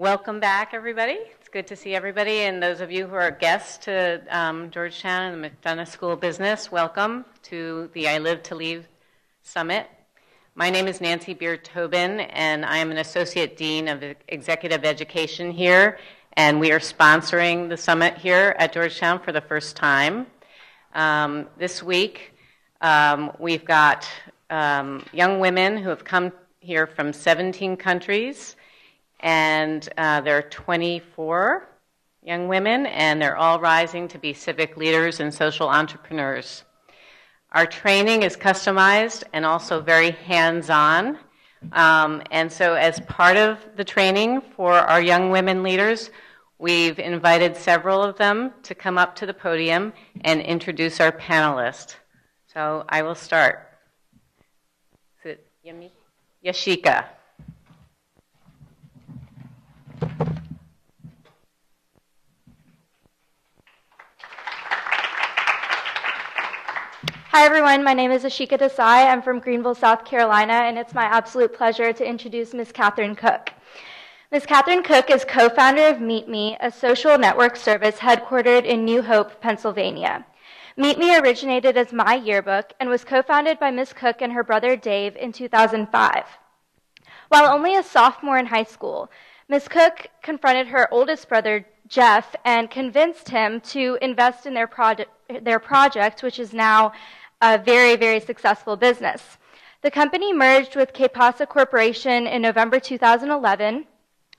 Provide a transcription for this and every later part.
Welcome back, everybody. It's good to see everybody, and those of you who are guests to Georgetown and the McDonough School of Business, welcome to the I Live to Lead Summit. My name is Nancy Beard-Tobin, and I am an Associate Dean of Executive Education here, and we are sponsoring the summit here at Georgetown for the first time. This week, we've got young women who have come here from 17 countries, and there are 24 young women, and they're all rising to be civic leaders and social entrepreneurs. Our training is customized and also very hands-on. And so as part of the training for our young women leaders, we've invited several of them to come up to the podium and introduce our panelists. So I will start. Is it Yashika? Hi everyone, my name is Ashika Desai. I'm from Greenville, South Carolina, and it's my absolute pleasure to introduce Ms. Catherine Cook. Ms. Catherine Cook is co-founder of Meet Me, a social network service headquartered in New Hope, Pennsylvania. Meet Me originated as my yearbook and was co-founded by Ms. Cook and her brother Dave in 2005. While only a sophomore in high school, Ms. Cook confronted her oldest brother, Jeff, and convinced him to invest in their project, which is now a very, very successful business. The company merged with Kpasa Corporation in November 2011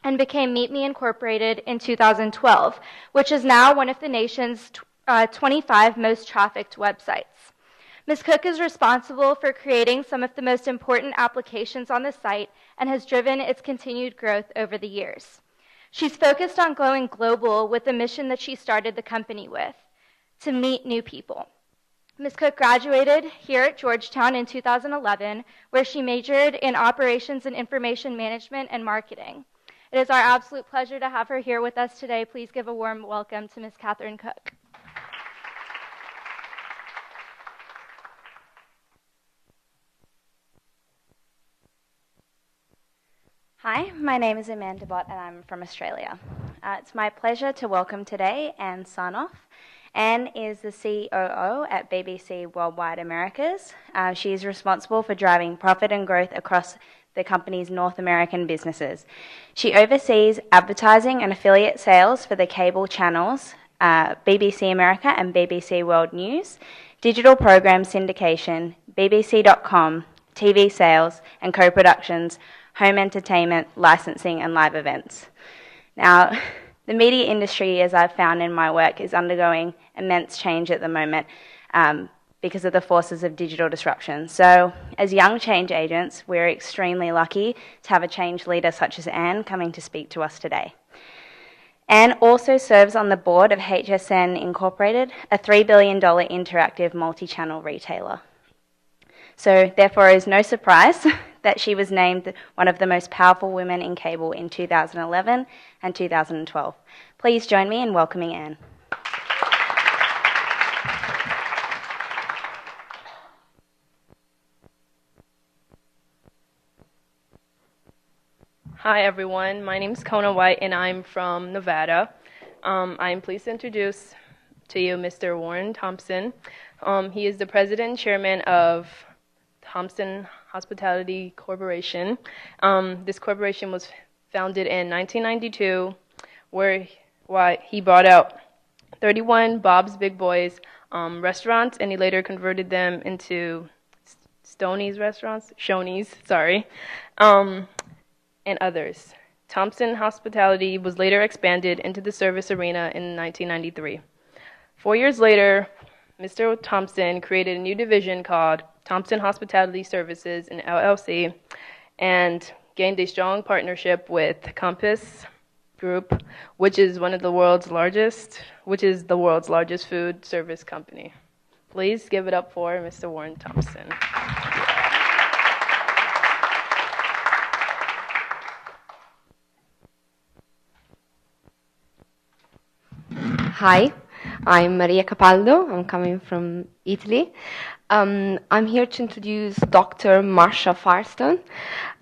and became Meet Me Incorporated in 2012, which is now one of the nation's 25 most trafficked websites. Ms. Cook is responsible for creating some of the most important applications on the site and has driven its continued growth over the years. She's focused on going global with the mission that she started the company with, to meet new people. Ms. Cook graduated here at Georgetown in 2011, where she majored in operations and information management and marketing. It is our absolute pleasure to have her here with us today. Please give a warm welcome to Ms. Catherine Cook. Hi, my name is Amanda Bott and I'm from Australia. It's my pleasure to welcome today Anne Sarnoff. Anne is the COO at BBC Worldwide Americas. She is responsible for driving profit and growth across the company's North American businesses. She oversees advertising and affiliate sales for the cable channels, BBC America and BBC World News, digital program syndication, BBC.com, TV sales and co-productions, home entertainment, licensing and live events. Now, the media industry, as I've found in my work, is undergoing immense change at the moment because of the forces of digital disruption. So, as young change agents, we're extremely lucky to have a change leader such as Anne coming to speak to us today. Anne also serves on the board of HSN Incorporated, a $3 billion interactive multi-channel retailer. So, therefore, it is no surprise that she was named one of the most powerful women in cable in 2011 and 2012. Please join me in welcoming Anne. Hi everyone, my name is Kona White and I'm from Nevada. I'm pleased to introduce to you Mr. Warren Thompson. He is the president and chairman of Thompson Hospitality Corporation. This corporation was founded in 1992, where he bought out 31 Bob's Big Boys restaurants, and he later converted them into Shoney's, and others. Thompson Hospitality was later expanded into the service arena in 1993. 4 years later, Mr. Thompson created a new division called Thompson Hospitality Services in LLC and gained a strong partnership with Compass Group, which is the world's largest food service company. Please give it up for Mr. Warren Thompson. Hi, I'm Maria Capaldo. I'm coming from Italy. I'm here to introduce Dr. Marsha Firestone.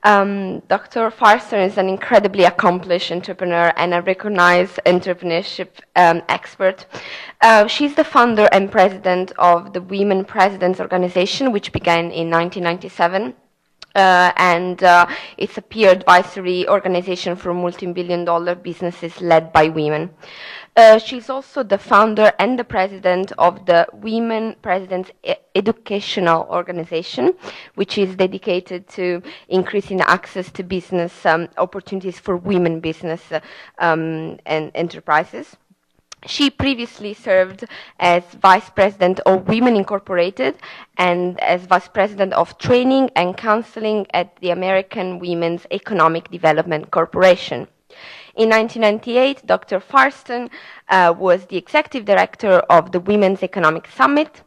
Dr. Firestone is an incredibly accomplished entrepreneur and a recognized entrepreneurship expert. She's the founder and president of the Women Presidents Organization, which began in 1997. It's a peer advisory organization for multi-billion-dollar businesses led by women. She's also the founder and the president of the Women Presidents Educational Organization, which is dedicated to increasing access to business opportunities for women business and enterprises. She previously served as Vice President of Women Incorporated and as Vice President of Training and Counseling at the American Women's Economic Development Corporation. In 1998, Dr. Firestone was the Executive Director of the Women's Economic Summit.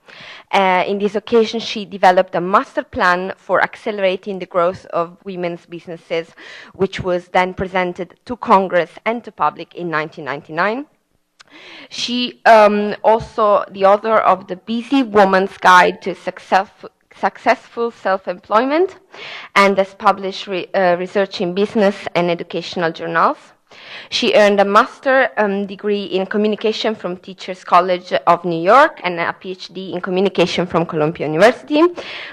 In this occasion, she developed a master plan for accelerating the growth of women's businesses, which was then presented to Congress and to public in 1999. She also the author of the Busy Woman's Guide to Successful Self-Employment and has published research in business and educational journals. She earned a master degree in communication from Teachers College of New York and a PhD in communication from Columbia University.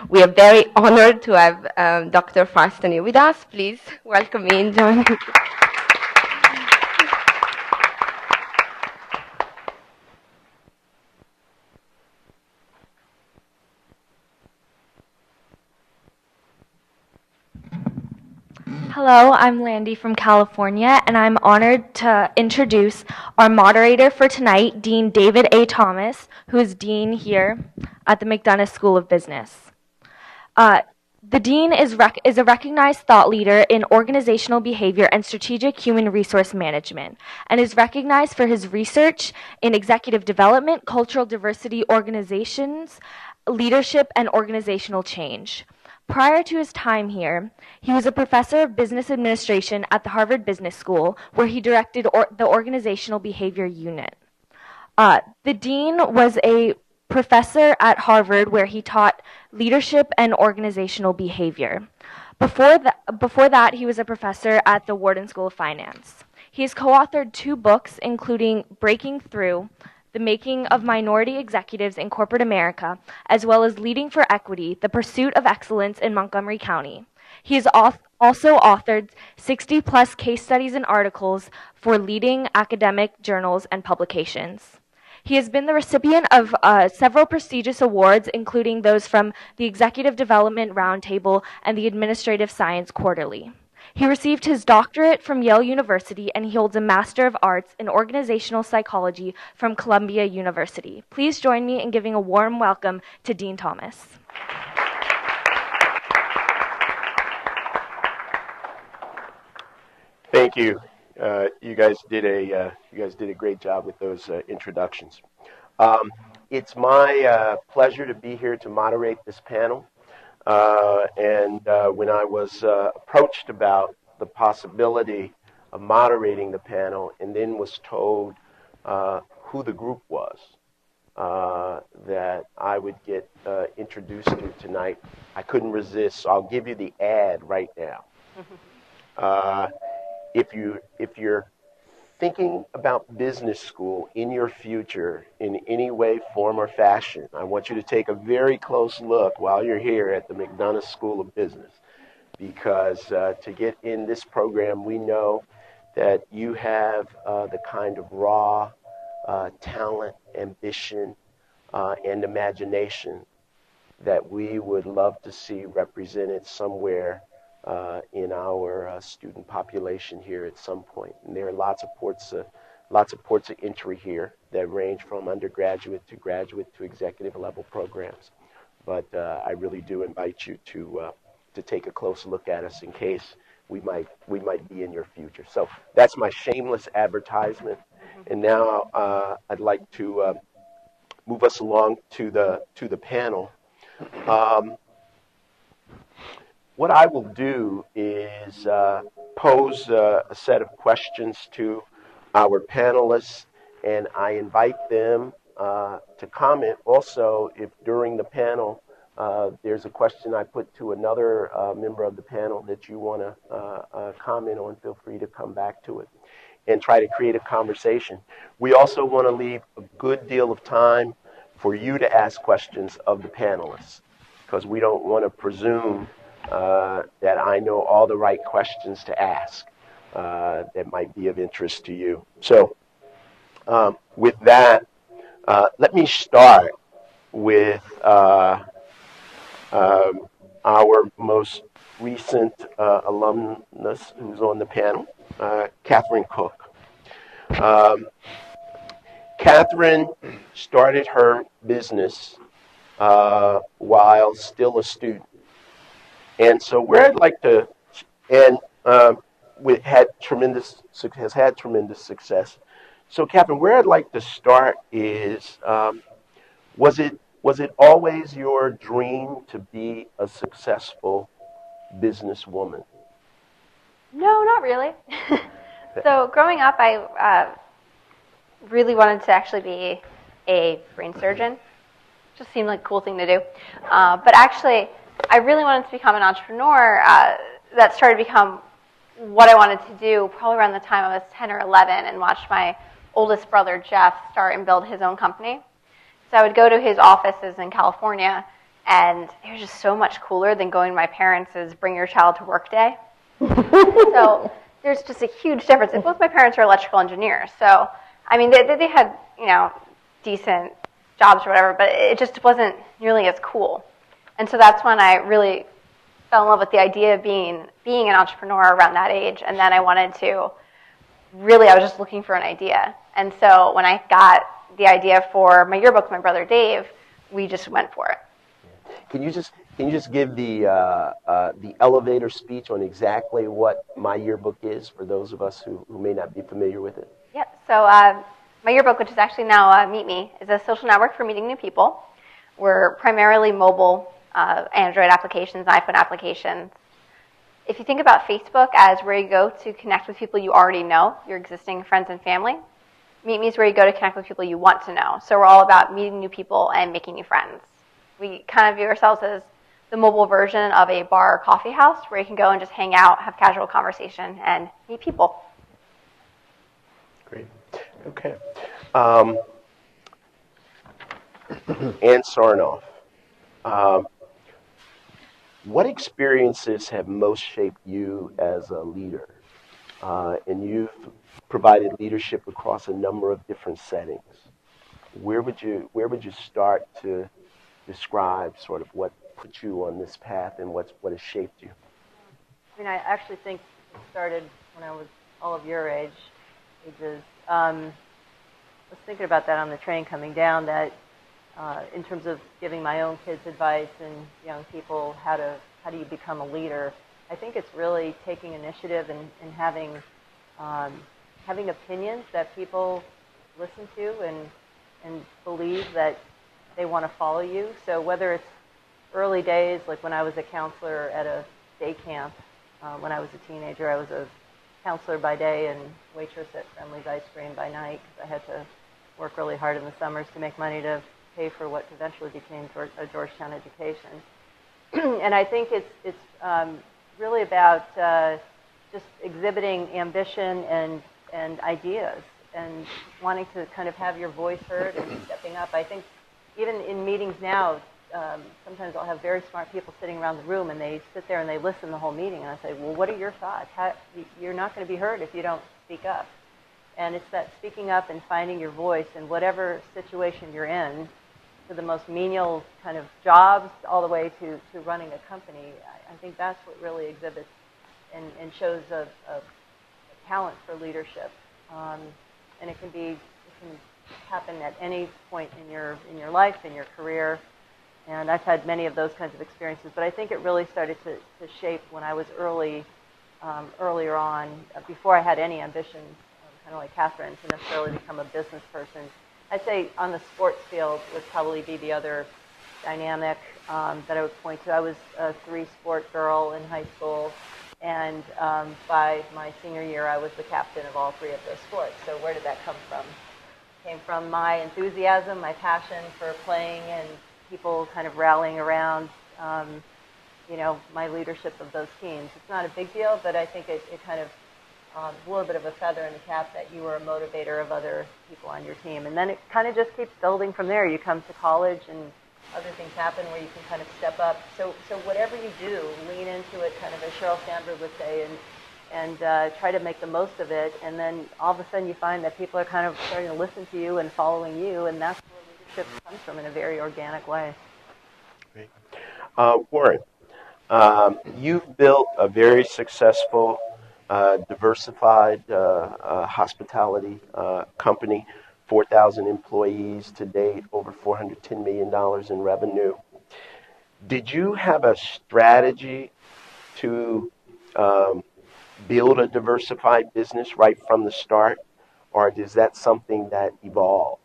We are very honored to have Dr. Firestone here with us. Please welcome me and join me. Hello, I'm Landy from California, and I'm honored to introduce our moderator for tonight, Dean David A. Thomas, who is Dean here at the McDonough School of Business. The Dean is a recognized thought leader in organizational behavior and strategic human resource management, and is recognized for his research in executive development, cultural diversity, organizations, leadership, and organizational change. Prior to his time here, he was a professor of business administration at the Harvard Business School, where he directed the organizational behavior unit. The dean was a professor at Harvard, where he taught leadership and organizational behavior. Before that, he was a professor at the Wharton School of Finance. He has co-authored 2 books, including Breaking Through, The Making of Minority Executives in Corporate America, as well as Leading for Equity, The Pursuit of Excellence in Montgomery County. He has also authored 60-plus case studies and articles for leading academic journals and publications. He has been the recipient of several prestigious awards, including those from the Executive Development Roundtable and the Administrative Science Quarterly. He received his doctorate from Yale University, and he holds a Master of Arts in Organizational Psychology from Columbia University. Please join me in giving a warm welcome to Dean Thomas. Thank you. You guys did a great job with those introductions. It's my pleasure to be here to moderate this panel. When I was approached about the possibility of moderating the panel and then was told who the group was that I would get introduced to tonight, I couldn't resist, so I'll give you the ad right now. If you're thinking about business school in your future in any way, form, or fashion, I want you to take a very close look while you're here at the McDonough School of Business, because to get in this program, we know that you have the kind of raw talent, ambition, and imagination that we would love to see represented somewhere in our student population here at some point. And there are lots of ports of entry here that range from undergraduate to graduate to executive level programs. But I really do invite you to take a close look at us in case we might be in your future. So that's my shameless advertisement. And now I'd like to move us along to the panel. What I will do is pose a set of questions to our panelists, and I invite them to comment. Also, if during the panel there's a question I put to another member of the panel that you want to comment on, feel free to come back to it and try to create a conversation. We also want to leave a good deal of time for you to ask questions of the panelists, because we don't want to presume that I know all the right questions to ask that might be of interest to you. So with that, let me start with our most recent alumnus who's on the panel, Catherine Cook. Catherine started her business while still a student. And so where I'd like to, and has had tremendous success. So Catherine, where I'd like to start is, was it always your dream to be a successful businesswoman? No, not really. So growing up, I really wanted to actually be a brain surgeon. Just seemed like a cool thing to do. But actually, I really wanted to become an entrepreneur. That started to become what I wanted to do probably around the time I was 10 or 11 and watched my oldest brother, Jeff, start and build his own company. So I would go to his offices in California, and it was just so much cooler than going to my parents' bring your child to work day. So there's just a huge difference. And both my parents are electrical engineers. So, I mean, they had, decent jobs or whatever, but it just wasn't nearly as cool. And so that's when I really fell in love with the idea of being an entrepreneur around that age. And then I wanted to I was just looking for an idea. And so when I got the idea for my yearbook with my brother Dave, we just went for it. Can you just give the elevator speech on exactly what my yearbook is for those of us who may not be familiar with it? Yep. So my yearbook, which is actually now Meet Me, is a social network for meeting new people. We're primarily mobile, Android applications, iPhone applications. If you think about Facebook as where you go to connect with people you already know, your existing friends and family, Meet Me is where you go to connect with people you want to know. So we're all about meeting new people and making new friends. We kind of view ourselves as the mobile version of a bar or coffee house where you can go and just hang out, have casual conversation, and meet people. Great. Okay. Ann Sarnoff, what experiences have most shaped you as a leader? And you've provided leadership across a number of different settings. Where would you start to describe sort of what put you on this path and what has shaped you? I mean, I actually think it started when I was all of your ages. I was thinking about that on the train coming down, that in terms of giving my own kids advice and young people how do you become a leader, I think it's really taking initiative and having opinions that people listen to and believe that they want to follow you. So whether it's early days, like when I was a counselor at a day camp, when I was a teenager, I was a counselor by day and waitress at Friendly's Ice Cream by night, because I had to work really hard in the summers to make money to pay for what eventually became a Georgetown education. And I think it's really about just exhibiting ambition and ideas and wanting to kind of have your voice heard and stepping up. I think even in meetings now, sometimes I'll have very smart people sitting around the room, and they sit there and they listen the whole meeting, and I say, well, what are your thoughts? You're not going to be heard if you don't speak up. And it's that speaking up and finding your voice in whatever situation you're in, to the most menial kind of jobs all the way to running a company. I think that's what really exhibits and shows a talent for leadership. And it can happen at any point in your life, in your career. And I've had many of those kinds of experiences, but I think it really started to shape when I was earlier on, before I had any ambitions, kind of like Catherine, to necessarily become a business person. I'd say on the sports field would probably be the other dynamic that I would point to. I was a 3-sport girl in high school, and by my senior year, I was the captain of all 3 of those sports. So where did that come from? came from my enthusiasm, my passion for playing, and people kind of rallying around, you know, my leadership of those teams. It's not a big deal, but I think it kind of a little bit of a feather in the cap that you were a motivator of other people on your team. And then it kind of just keeps building from there. You come to college and other things happen where you can kind of step up. So whatever you do, lean into it, kind of as Sheryl Sandberg would say, and try to make the most of it. And then all of a sudden you find that people are kind of starting to listen to you and following you, and that's where leadership comes from in a very organic way. Great. Warren, you've built a very successful, diversified hospitality company, 4,000 employees to date, over $410 million in revenue. Did you have a strategy to build a diversified business right from the start, or is that something that evolved?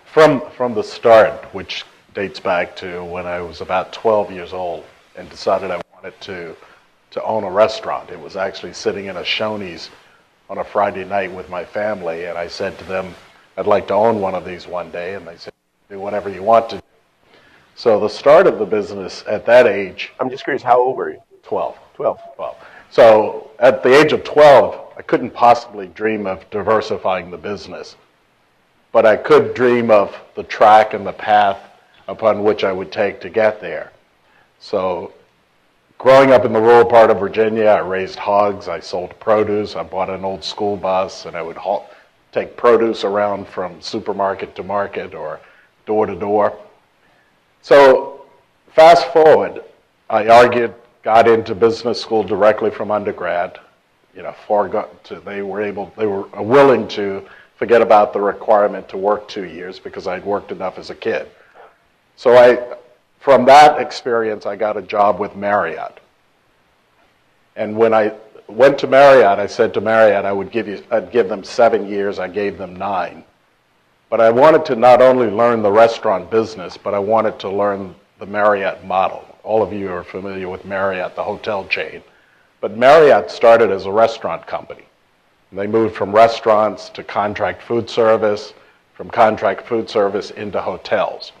From the start, which dates back to when I was about 12 years old and decided I wanted to own a restaurant. It was actually sitting in a Shoney's on a Friday night with my family, and I said to them, I'd like to own one of these one day, and they said, do whatever you want to do. So the start of the business at that age... I'm just curious, how old were you? 12. 12. So at the age of 12, I couldn't possibly dream of diversifying the business, but I could dream of the track and the path upon which I would take to get there. So growing up in the rural part of Virginia, I raised hogs, I sold produce, I bought an old school bus, and I would take produce around from supermarket to market or door to door. So fast forward, I got into business school directly from undergrad. You know, they were willing to forget about the requirement to work 2 years because I'd worked enough as a kid. So from that experience, I got a job with Marriott. And when I went to Marriott, I said to Marriott, I'd give them 7 years. I gave them 9. But I wanted to not only learn the restaurant business, but I wanted to learn the Marriott model. All of you are familiar with Marriott, the hotel chain. But Marriott started as a restaurant company. They moved from restaurants to contract food service, from contract food service into hotels.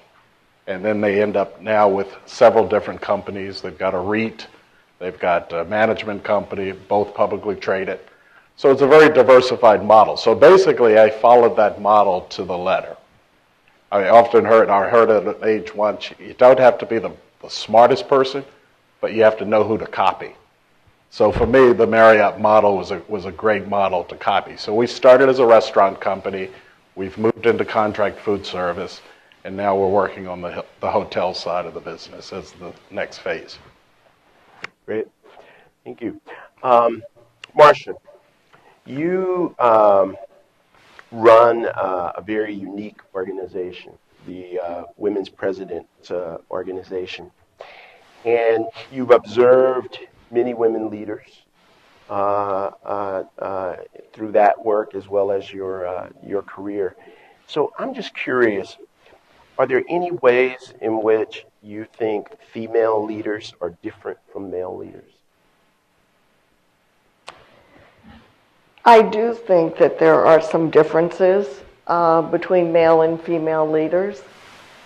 And then they end up now with several different companies. They've got a REIT, they've got a management company, both publicly traded. So it's a very diversified model. So basically, I followed that model to the letter. I heard at age 1, you don't have to be the smartest person, but you have to know who to copy. So for me, the Marriott model was a great model to copy. So we started as a restaurant company. We've moved into contract food service, and now we're working on the hotel side of the business as the next phase. Great. Thank you. Marcia, you run a very unique organization, the Women's President organization. And you've observed many women leaders through that work as well as your career. So I'm just curious, are there any ways in which you think female leaders are different from male leaders? I do think that there are some differences between male and female leaders.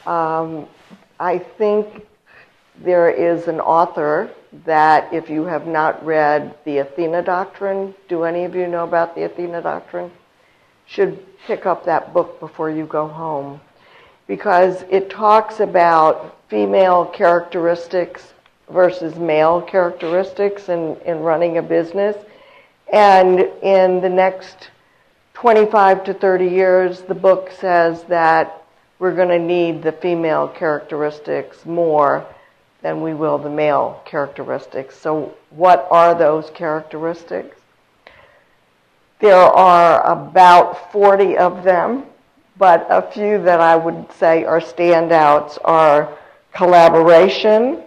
I think there is an author that, if you have not read the Athena Doctrine, do any of you know about the Athena Doctrine? Should pick up that book before you go home, because it talks about female characteristics versus male characteristics in running a business. And in the next 25 to 30 years, the book says that we're going to need the female characteristics more than we will the male characteristics. So what are those characteristics? There are about 40 of them, but a few that I would say are standouts are collaboration,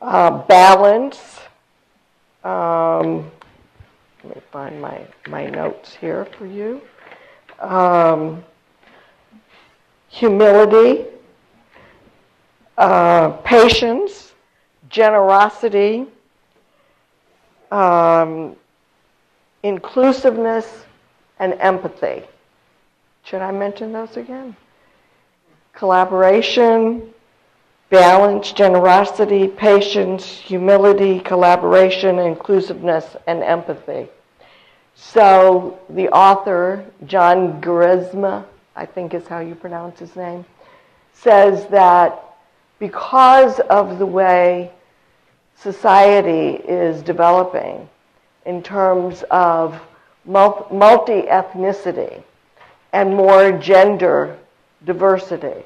balance, let me find my notes here for you, humility, patience, generosity, inclusiveness, and empathy. Should I mention those again? Collaboration, balance, generosity, patience, humility, collaboration, inclusiveness, and empathy. So the author, John Garisma, I think is how you pronounce his name, says that because of the way society is developing in terms of multi-ethnicity and more gender diversity,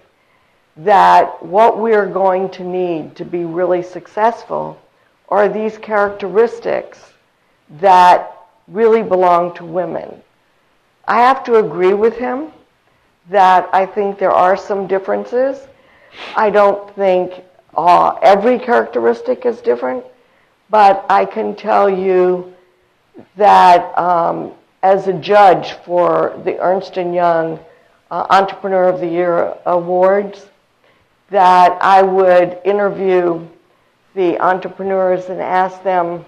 that what we're going to need to be really successful are these characteristics that really belong to women. I have to agree with him that I think there are some differences. I don't think every characteristic is different, but I can tell you that as a judge for the Ernst & Young Entrepreneur of the Year Awards, that I would interview the entrepreneurs and ask them,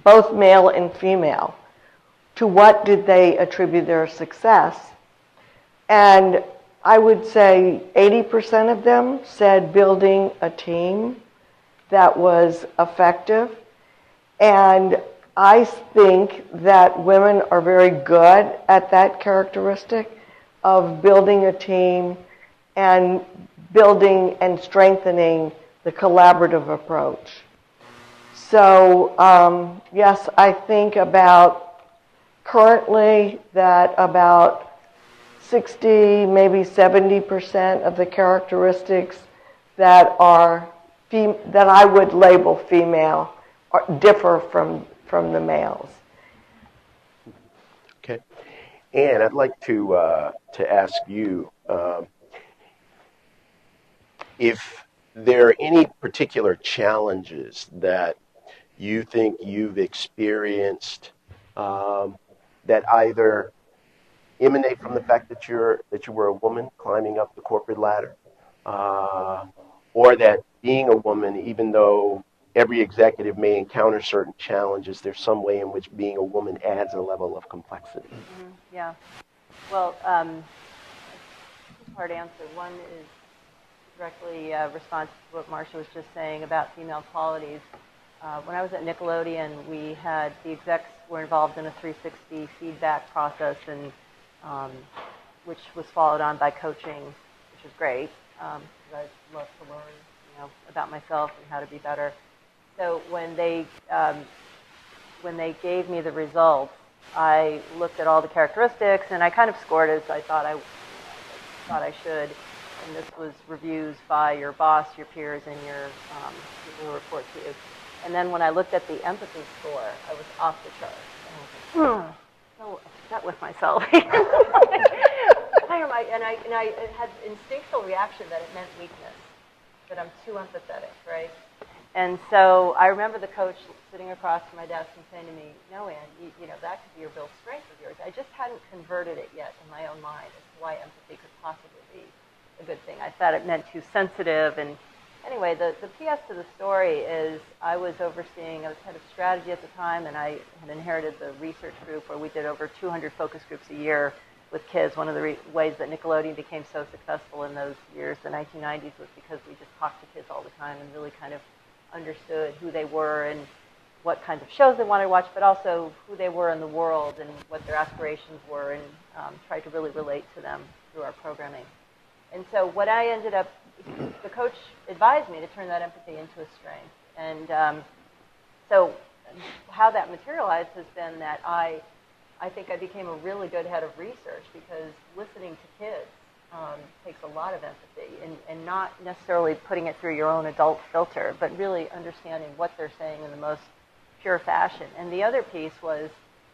both male and female, to what did they attribute their success. And I would say 80% of them said building a team that was effective. And I think that women are very good at that characteristic of building a team and building and strengthening the collaborative approach. So yes, I think about currently that about 60, maybe 70% of the characteristics that are that I would label female differ from the males. Okay. Anne, I'd like to ask you if there are any particular challenges that you think you've experienced that either emanate from the fact that you were a woman climbing up the corporate ladder, or that being a woman, even though every executive may encounter certain challenges, there's some way in which being a woman adds a level of complexity. Mm-hmm. Yeah. Well, two-part answer. One is directly response to what Marcia was just saying about female qualities. When I was at Nickelodeon, we had the execs were involved in a 360 feedback process, and which was followed on by coaching, which was great because I love to learn, about myself and how to be better. So when they gave me the results, I looked at all the characteristics and I kind of scored as I thought I should. And this was reviews by your boss, your peers, and your people who report to you. And then when I looked at the empathy score, I was off the charts. And I was like, so upset with myself. Why am I? And I had instinctual reaction that it meant weakness, that I'm too empathetic, right? And so I remember the coach sitting across from my desk and saying to me, "No, Ann, that could be your real strength of yours." I just hadn't converted it yet in my own mind as to why empathy could possibly be a good thing. I thought it meant too sensitive. And anyway, the PS to the story is I was head of strategy at the time, and I had inherited the research group where we did over 200 focus groups a year with kids. One of the ways that Nickelodeon became so successful in those years, the 1990s, was because we just talked to kids all the time and really kind of understood who they were and what kinds of shows they wanted to watch, but also who they were in the world and what their aspirations were, and tried to really relate to them through our programming. And so what I ended up, the coach advised me to turn that empathy into a strength. And so how that materialized has been that I think I became a really good head of research, because listening to kids takes a lot of empathy, and not necessarily putting it through your own adult filter, but really understanding what they're saying in the most pure fashion. And the other piece was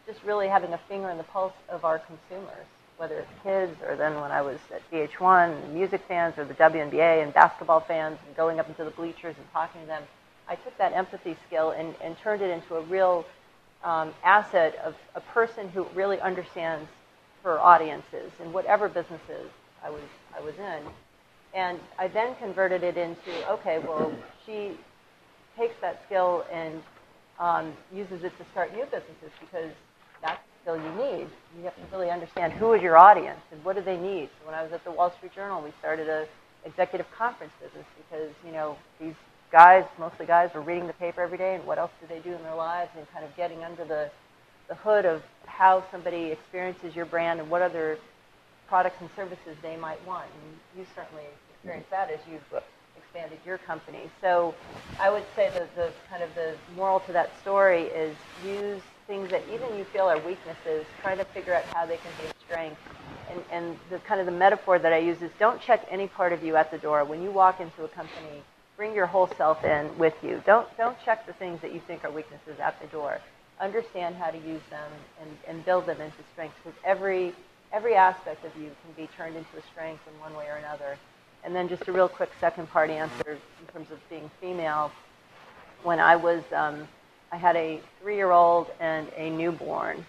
just really having a finger in the pulse of our consumers, whether it's kids, or then when I was at VH1, music fans, or the WNBA and basketball fans, and going up into the bleachers and talking to them. I took that empathy skill and turned it into a real asset of a person who really understands her audiences in whatever businesses I was in. And I then converted it into, okay, well, she takes that skill and uses it to start new businesses, because that's feel you need. You have to really understand who is your audience and what do they need. So when I was at the Wall Street Journal, we started a executive conference business because, these guys, mostly guys, were reading the paper every day and what else do they do in their lives and kind of getting under the hood of how somebody experiences your brand and what other products and services they might want. And you certainly experienced that as you've expanded your company. So I would say that the kind of the moral to that story is use things that even you feel are weaknesses, try to figure out how they can be a strength. And the kind of the metaphor that I use is don't check any part of you at the door. When you walk into a company, bring your whole self in with you. Don't check the things that you think are weaknesses at the door. Understand how to use them and build them into strengths, because every aspect of you can be turned into a strength in one way or another. And then just a real quick second part answer in terms of being female. When I was, I had a 3-year-old and a newborn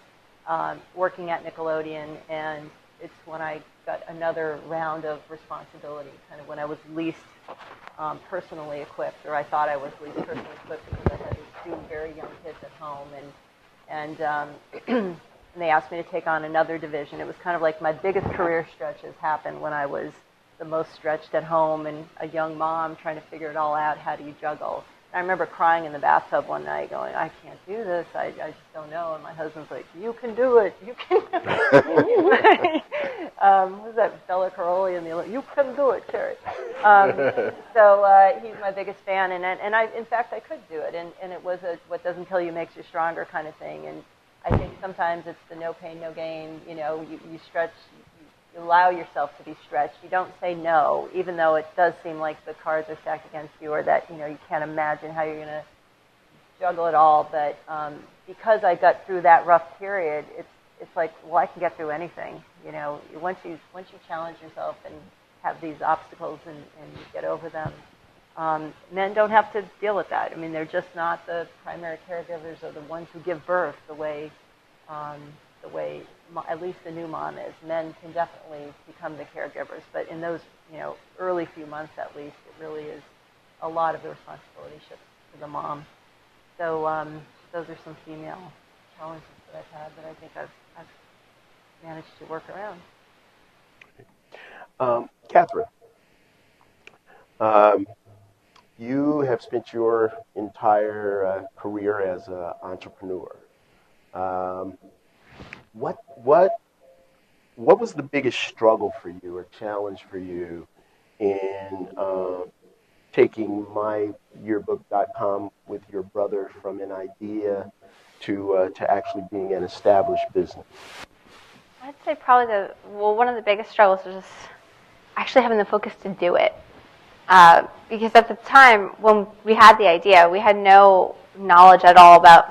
working at Nickelodeon, and it's when I got another round of responsibility, kind of when I was least personally equipped, or I thought I was least personally equipped because I had 2 very young kids at home, and and they asked me to take on another division. It was kind of like my biggest career stretches happened when I was the most stretched at home and a young mom trying to figure it all out. How do you juggle? And I remember crying in the bathtub one night going, I can't do this. I just don't know. And my husband's like, you can do it. You can do it. What was that? Bella Caroli in the you can do it, Carrie. So he's my biggest fan. And I, in fact, I could do it. And it was a what doesn't kill you makes you stronger kind of thing. And I think sometimes it's the no pain, no gain. You stretch. You allow yourself to be stretched. You don't say no, even though it does seem like the cards are stacked against you, or that you can't imagine how you're going to juggle it all. But because I got through that rough period, it's like, well, I can get through anything. Once you challenge yourself and have these obstacles and you get over them, men don't have to deal with that. I mean, they're just not the primary caregivers or the ones who give birth the way at least the new mom is. Men can definitely become the caregivers, but in those early few months at least, it really is a lot of the responsibility shifts to the mom. So those are some female challenges that I've had that I think I've managed to work around. Catherine, you have spent your entire career as an entrepreneur. What was the biggest struggle for you or challenge for you in taking myyearbook.com with your brother from an idea to actually being an established business? I'd say probably one of the biggest struggles was just actually having the focus to do it. Because at the time when we had the idea, we had no knowledge at all about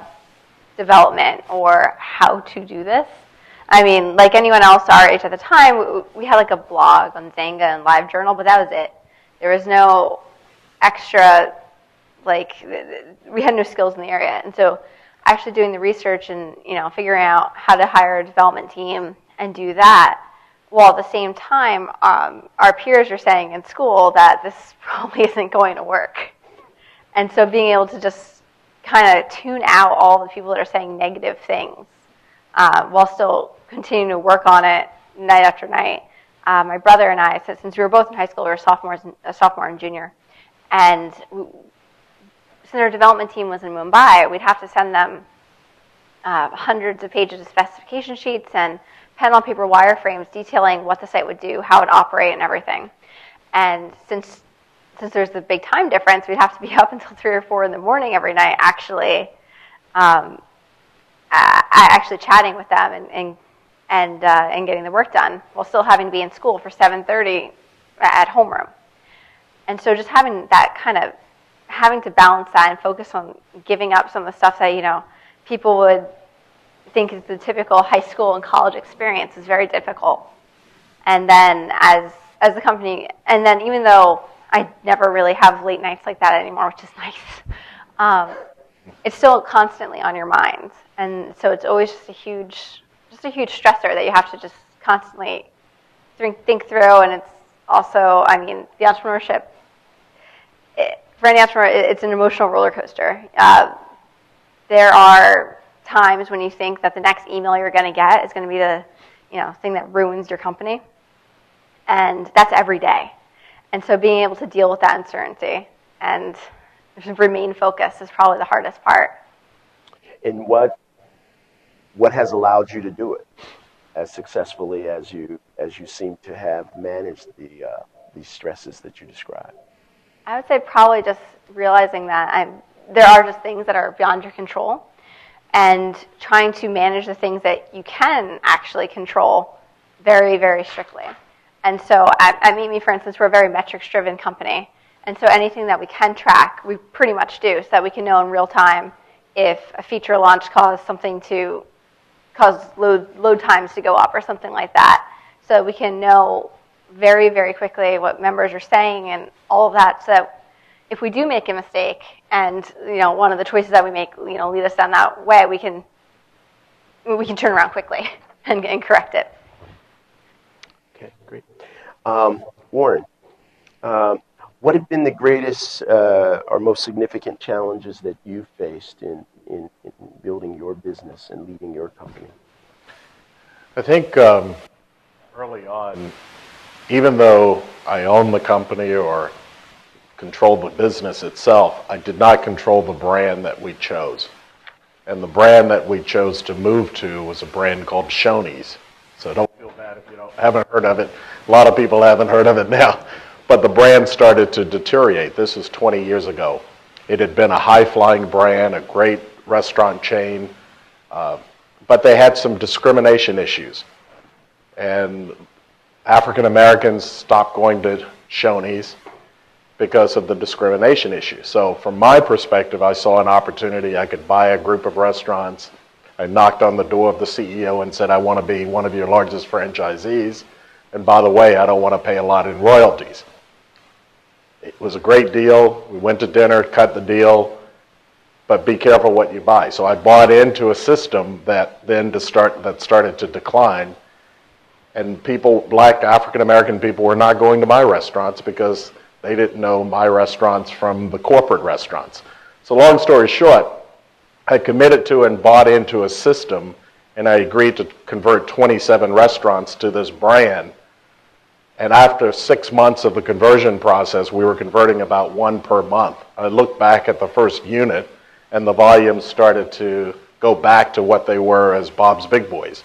development or how to do this. I mean, like anyone else our age at the time, we had like a blog on Zanga and LiveJournal, but that was it. There was no extra, we had no skills in the area. And so actually doing the research and, figuring out how to hire a development team and do that, while at the same time, our peers are saying in school that this probably isn't going to work. And so being able to just kind of tune out all the people that are saying negative things while still continuing to work on it night after night. My brother and I, since we were both in high school, we were a sophomore and junior. And since our development team was in Mumbai, we'd have to send them hundreds of pages of specification sheets and pen on paper wireframes detailing what the site would do, how it would operate, and everything. And since there's the big time difference, we'd have to be up until 3 or 4 in the morning every night, actually chatting with them and getting the work done, while still having to be in school for 7:30 at homeroom. And so just having that kind of having to balance that and focus on giving up some of the stuff that people would think is the typical high school and college experience is very difficult. And then as the company, and then even though I never really have late nights like that anymore, which is nice, it's still constantly on your mind. And so it's always just a huge stressor that you have to just constantly think through. And it's also, the entrepreneurship, for any entrepreneur, it's an emotional roller coaster. There are times when you think that the next email you're going to get is going to be the thing that ruins your company. And that's every day. And so being able to deal with that uncertainty and remain focused is probably the hardest part. And what has allowed you to do it as successfully as you seem to have managed these stresses that you described? I would say probably just realizing that there are just things that are beyond your control, and trying to manage the things that you can actually control very, very strictly. And so at MeetMe, for instance, we're a very metrics-driven company. And so anything that we can track, we pretty much do, so that we can know in real time if a feature launch caused load times to go up or something like that. So we can know very, very quickly what members are saying and all of that. So if we do make a mistake and one of the choices that we make lead us down that way, we can turn around quickly and correct it. Okay, great. Warren, what have been the greatest or most significant challenges that you've faced in building your business and leading your company? I think early on, even though I owned the company or controlled the business itself, I did not control the brand that we chose. And the brand that we chose to move to was a brand called Shoney's. So don't feel bad if you haven't heard of it. A lot of people haven't heard of it now. But the brand started to deteriorate. This was 20 years ago. It had been a high-flying brand, a great restaurant chain, but they had some discrimination issues. And African Americans stopped going to Shoney's because of the discrimination issue. So from my perspective, I saw an opportunity. I could buy a group of restaurants. I knocked on the door of the CEO and said, I want to be one of your largest franchisees. And by the way, I don't want to pay a lot in royalties. It was a great deal. We went to dinner, cut the deal, but be careful what you buy. So I bought into a system that started to decline. And black African-American people were not going to my restaurants because they didn't know my restaurants from the corporate restaurants. So long story short, I committed to and bought into a system, and I agreed to convert 27 restaurants to this brand. And after 6 months of the conversion process, we were converting about one per month. I looked back at the first unit, and the volumes started to go back to what they were as Bob's Big Boys.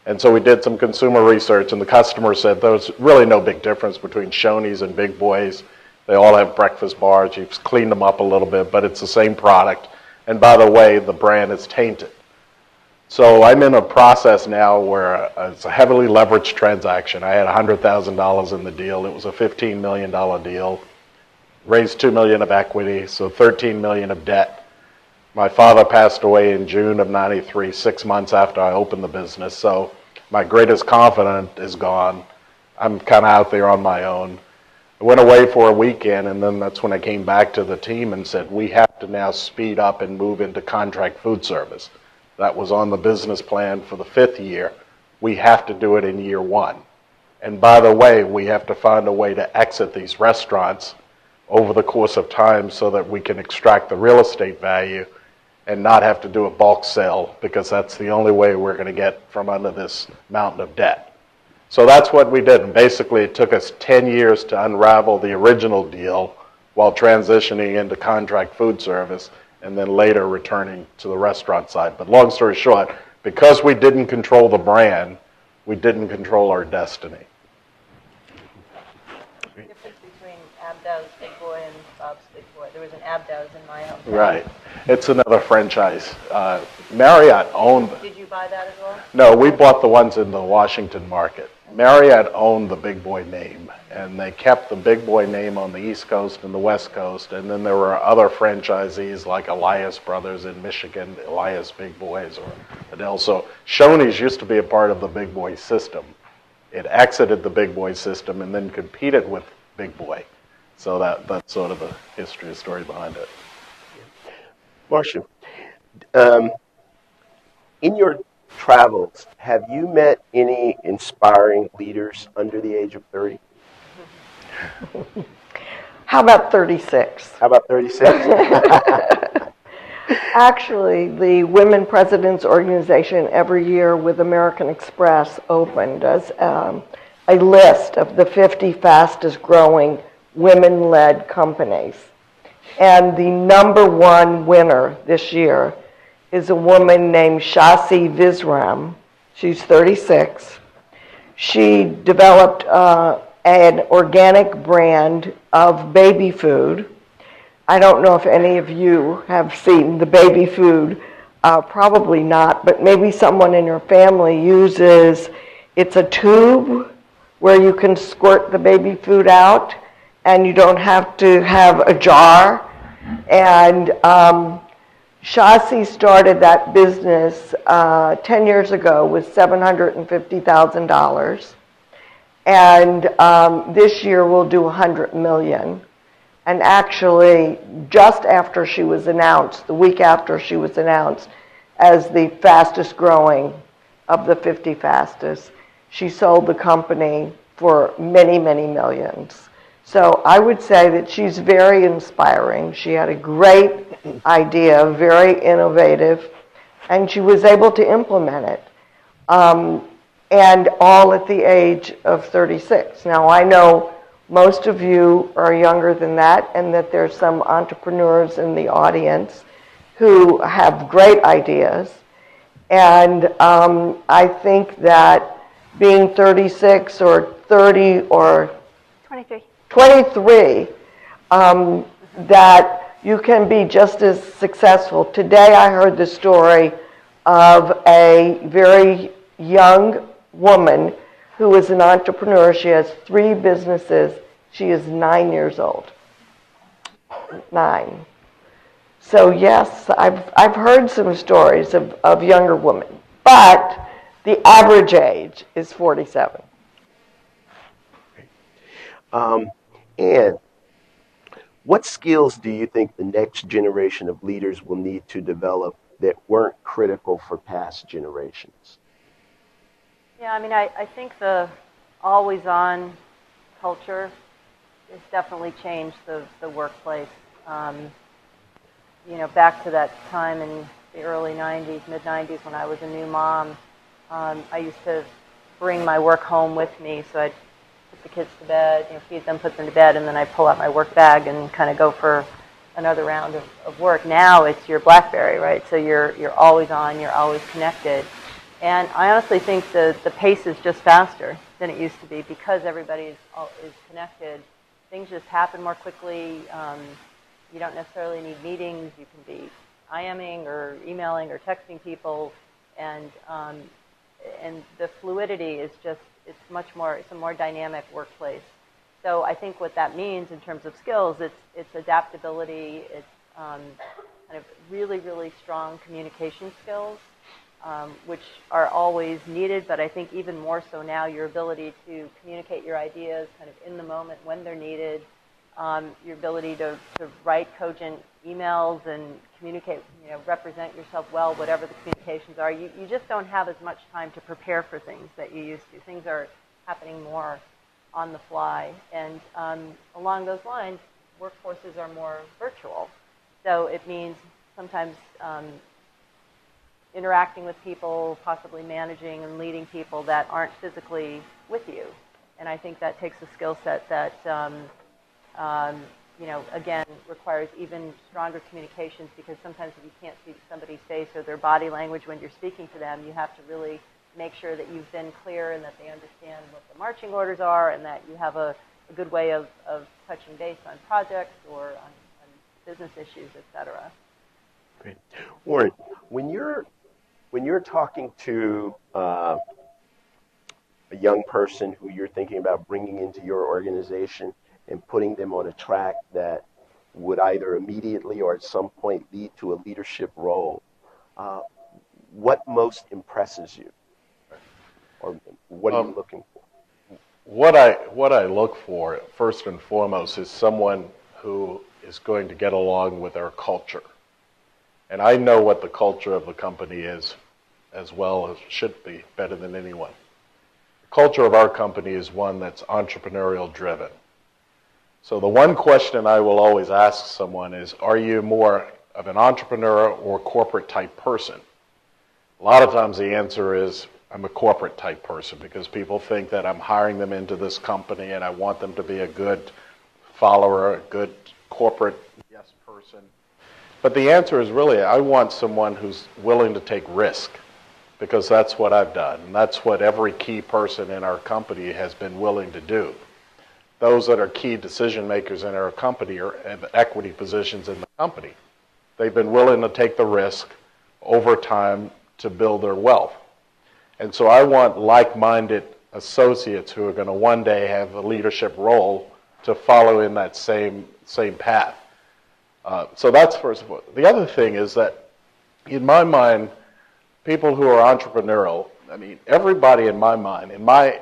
And so we did some consumer research, and the customer said there's really no big difference between Shoney's and Big Boys. They all have breakfast bars. You've cleaned them up a little bit, but it's the same product. And by the way, the brand is tainted. So I'm in a process now where it's a heavily leveraged transaction. I had $100,000 in the deal. It was a $15 million deal. Raised $2 million of equity, so $13 million of debt. My father passed away in June of '93, 6 months after I opened the business. So my greatest confidence is gone. I'm kind of out there on my own. I went away for a weekend, and then that's when I came back to the team and said, we have to now speed up and move into contract food service. That was on the business plan for the 5th year. We have to do it in year 1. And by the way, we have to find a way to exit these restaurants over the course of time so that we can extract the real estate value and not have to do a bulk sale, because that's the only way we're going to get from under this mountain of debt. So that's what we did. And basically, it took us 10 years to unravel the original deal while transitioning into contract food service and then later returning to the restaurant side. But long story short, because we didn't control the brand, we didn't control our destiny. The difference between Abdow's Big Boy and Bob's Big Boy. There was an Abdow's in my hometown. Right. It's another franchise. Marriott owned... Did you buy that as well? No, we bought the ones in the Washington market. Marriott owned the Big Boy name, and they kept the Big Boy name on the East Coast and the West Coast, and then there were other franchisees like Elias Brothers in Michigan, Elias Big Boys, or Adele. So Shoney's used to be a part of the Big Boy system. It exited the Big Boy system and then competed with Big Boy. So that's sort of the story behind it. Marcia, in your travels, have you met any inspiring leaders under the age of 30? How about 36? How about 36? Actually, the Women Presidents Organization every year with American Express Open does a list of the 50 fastest growing women-led companies. And the #1 winner this year is a woman named Shasi Visram. She's 36. She developed an organic brand of baby food. I don't know if any of you have seen the baby food, probably not, but maybe someone in your family uses, it's a tube where you can squirt the baby food out and you don't have to have a jar. And Shasi started that business 10 years ago with $750,000. And this year we'll do $100 million. And actually, just after she was announced, the week after she was announced as the fastest growing of the 50 fastest, she sold the company for many, many millions. So I would say that she's very inspiring. She had a great idea, very innovative, and she was able to implement it. And all at the age of 36. Now, I know most of you are younger than that, and that there's some entrepreneurs in the audience who have great ideas. And I think that being 36 or 30 or 23, that you can be just as successful. Today I heard the story of a very young woman who is an entrepreneur. She has 3 businesses. She is 9 years old. 9. So yes, I've heard some stories of younger women, but the average age is 47. And what skills do you think the next generation of leaders will need to develop that weren't critical for past generations? Yeah, I mean, I think the always-on culture has definitely changed the workplace. You know, back to that time in the early 90s, mid-90s, when I was a new mom, I used to bring my work home with me. So I'd put the kids to bed, feed them, put them to bed, and then I'd pull out my work bag and kind of go for another round of work. Now it's your BlackBerry, right? So you're always on, you're always connected. And I honestly think the pace is just faster than it used to be because everybody is connected. Things just happen more quickly. You don't necessarily need meetings. You can be IMing or emailing or texting people, and the fluidity is just it's a more dynamic workplace. So I think what that means in terms of skills, it's adaptability, it's kind of really, really strong communication skills, which are always needed, but I think even more so now, your ability to communicate your ideas kind of in the moment when they're needed, your ability to write cogent emails and communicate, represent yourself well, whatever the communications are. You just don't have as much time to prepare for things that you used to. Things are happening more on the fly. And along those lines, workforces are more virtual. So it means sometimes interacting with people, possibly managing and leading people that aren't physically with you. And I think that takes a skill set that, again, requires even stronger communications, because sometimes if you can't see somebody's face or their body language when you're speaking to them, you have to really make sure that you've been clear and that they understand what the marching orders are, and that you have a good way of touching base on projects or on business issues, et cetera. Great. Warren, when you're talking to a young person who you're thinking about bringing into your organization and putting them on a track that would either immediately or at some point lead to a leadership role, what most impresses you? Or what are you looking for? What I look for, first and foremost, is someone who is going to get along with our culture. And I know what the culture of the company is as well as should be, better than anyone. The culture of our company is one that's entrepreneurial driven. So the one question I will always ask someone is, are you more of an entrepreneur or corporate type person? A lot of times the answer is I'm a corporate type person because people think that I'm hiring them into this company and I want them to be a good follower, a good corporate yes person. But the answer is really I want someone who's willing to take risk because that's what I've done. And that's what every key person in our company has been willing to do. Those that are key decision makers in our company are in equity positions in the company. They've been willing to take the risk over time to build their wealth. And so I want like-minded associates who are going to one day have a leadership role to follow in that same path. So that's first of all. The other thing is that in my mind, people who are entrepreneurial, I mean, everybody in my mind, in my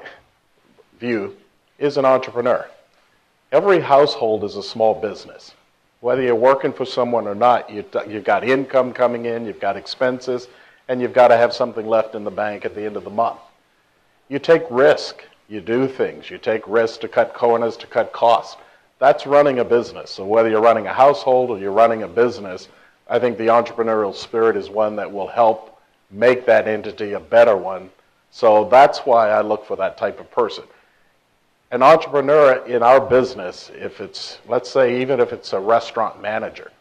view, is an entrepreneur. Every household is a small business. Whether you're working for someone or not, you've got income coming in, you've got expenses, and you've got to have something left in the bank at the end of the month. You take risk. You do things. You take risks to cut corners, to cut costs. That's running a business. So whether you're running a household or you're running a business, I think the entrepreneurial spirit is one that will help make that entity a better one. So that's why I look for that type of person. An entrepreneur in our business, if it's, let's say, even if it's a restaurant manager,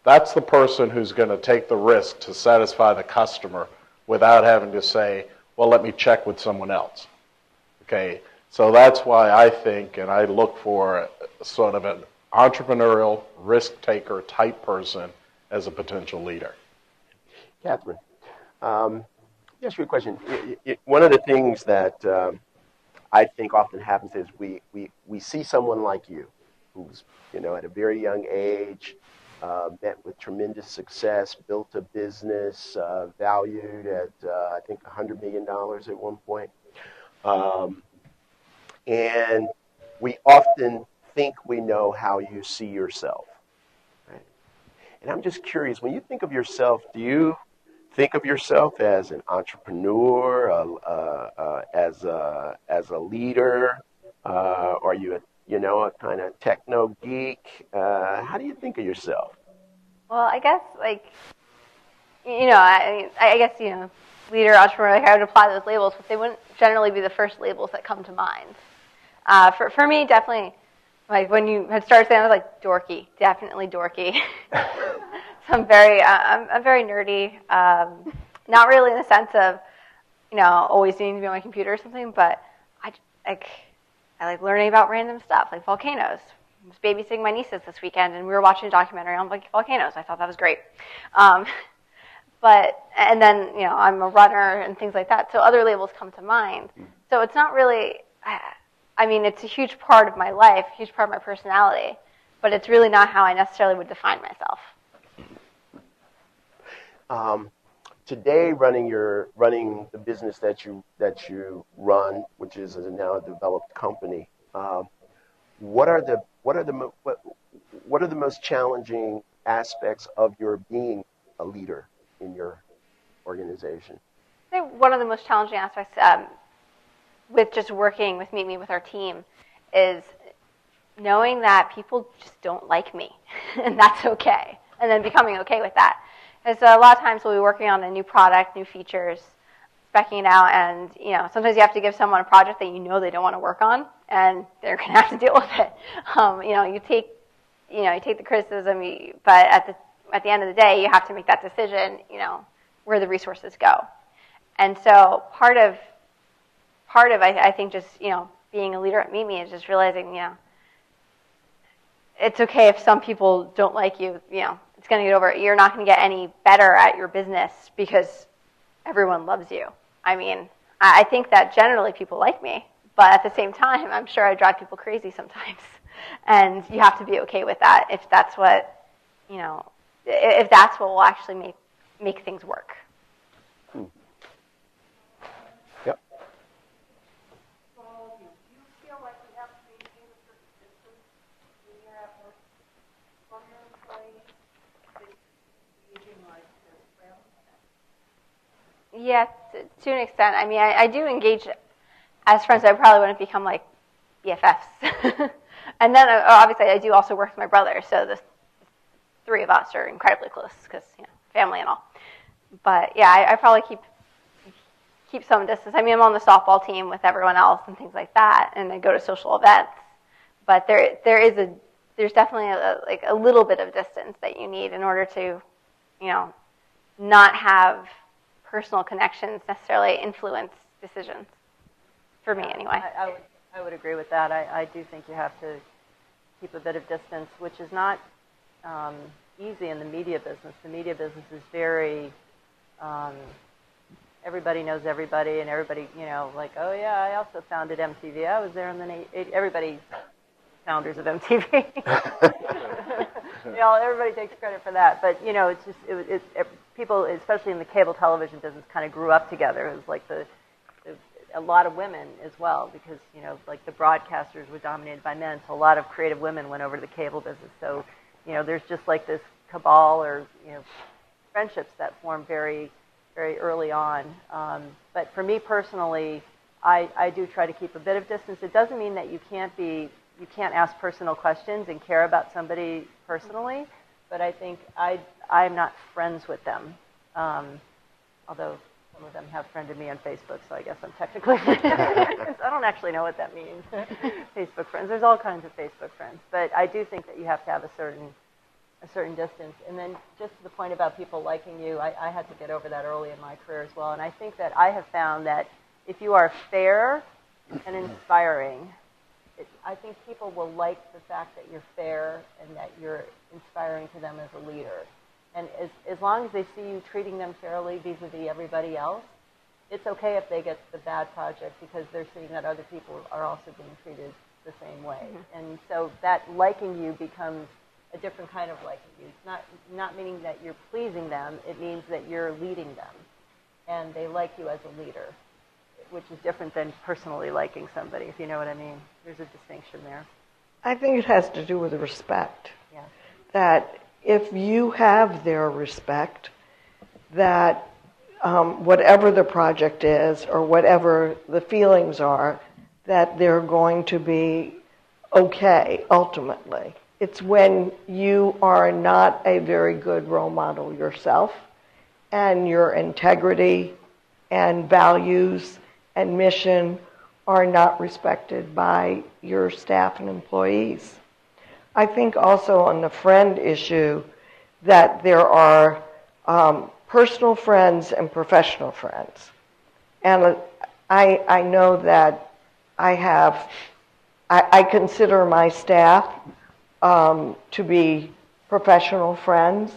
that's the person who's going to take the risk to satisfy the customer without having to say, well, let me check with someone else. Okay, so that's why I think and I look for sort of an entrepreneurial risk-taker type person as a potential leader. Catherine, let me ask you a question. One of the things that I think often happens is we see someone like you who's, at a very young age, met with tremendous success, built a business valued at, I think, $100 million at one point. And we often think we know how you see yourself. Right? And I'm just curious, when you think of yourself, do you think of yourself as an entrepreneur, as a leader? Are you a kind of techno geek? How do you think of yourself? Well, I guess, I guess, leader, entrepreneur, I would apply those labels, but they wouldn't generally be the first labels that come to mind. For me, definitely, like when you had started saying, I was like, dorky, definitely dorky. So I'm very nerdy, not really in the sense of, always needing to be on my computer or something, but I like learning about random stuff, like volcanoes. I was babysitting my nieces this weekend, and we were watching a documentary on volcanoes. I thought that was great. And then, I'm a runner and things like that, so other labels come to mind. So it's not really, it's a huge part of my life, a huge part of my personality, but it's really not how I necessarily would define myself. Today, running the business that you run, which is now a developed company, what are the most challenging aspects of your being a leader in your organization? I think one of the most challenging aspects with just working with Meet Me with our team is knowing that people just don't like me, and that's okay, and then becoming okay with that. Because a lot of times we'll be working on a new product, new features, speccing it out, and sometimes you have to give someone a project that they don't want to work on, and they're going to have to deal with it. You take the criticism, but at the end of the day, you have to make that decision. Where the resources go, and so part of I think just being a leader at Meet Me is just realizing it's okay if some people don't like you. It's going to get over. You're not going to get any better at your business because everyone loves you. I think that generally people like me, but at the same time, I'm sure I drive people crazy sometimes, and you have to be okay with that if that's what if that's what will actually make things work. Yep. Yes, to an extent. I do engage as friends. I probably wouldn't become like BFFs. And then obviously I do also work with my brother, so the three of us are incredibly close because, family and all. But yeah, I probably keep some distance. I mean, I'm on the softball team with everyone else and things like that, and I go to social events. But there's definitely a little bit of distance that you need in order to, not have personal connections necessarily influence decisions. For me, anyway. I would agree with that. I do think you have to keep a bit of distance, which is not easy in the media business. The media business is very, everybody knows everybody, and everybody, like, oh yeah, I also founded MTV. I was there in the everybody founders of MTV. Everybody takes credit for that. But it's just people, especially in the cable television business, kind of grew up together. It was like a lot of women as well, because like the broadcasters were dominated by men, so a lot of creative women went over to the cable business. So there's just like this cabal or friendships that form very, very early on. But for me personally, I do try to keep a bit of distance. It doesn't mean that you can't ask personal questions and care about somebody personally, but I think I'm not friends with them, although some of them have friended me on Facebook, so I guess I'm technically I don't actually know what that means. Facebook friends. There's all kinds of Facebook friends, but I do think that you have to have a certain distance. And then just to the point about people liking you, I had to get over that early in my career as well. And I think that I have found that if you are fair and inspiring, I think people will like the fact that you're fair and that you're inspiring to them as a leader. And as long as they see you treating them fairly vis-a-vis everybody else, it's okay if they get the bad project because they're seeing that other people are also being treated the same way. Mm-hmm. And so that liking you becomes a different kind of liking you. It's not meaning that you're pleasing them. It means that you're leading them. And they like you as a leader, which is different than personally liking somebody, if you know what I mean. There's a distinction there. I think it has to do with respect. Yeah. That if you have their respect, that whatever the project is or whatever the feelings are, that they're going to be okay ultimately. It's when you are not a very good role model yourself and your integrity and values and mission are not respected by your staff and employees. I think also on the friend issue that there are personal friends and professional friends. And I know that I consider my staff to be professional friends,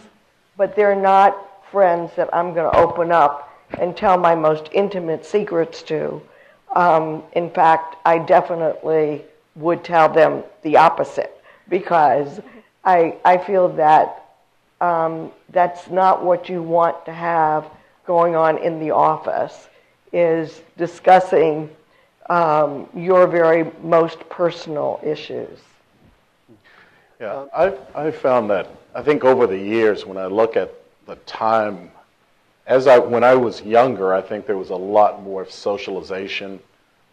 but they're not friends that I'm going to open up and tell my most intimate secrets to. In fact, I definitely would tell them the opposite because I feel that that's not what you want to have going on in the office, is discussing your very most personal issues. Yeah, I've found that, I think over the years, when I look at the time, when I was younger, I think there was a lot more socialization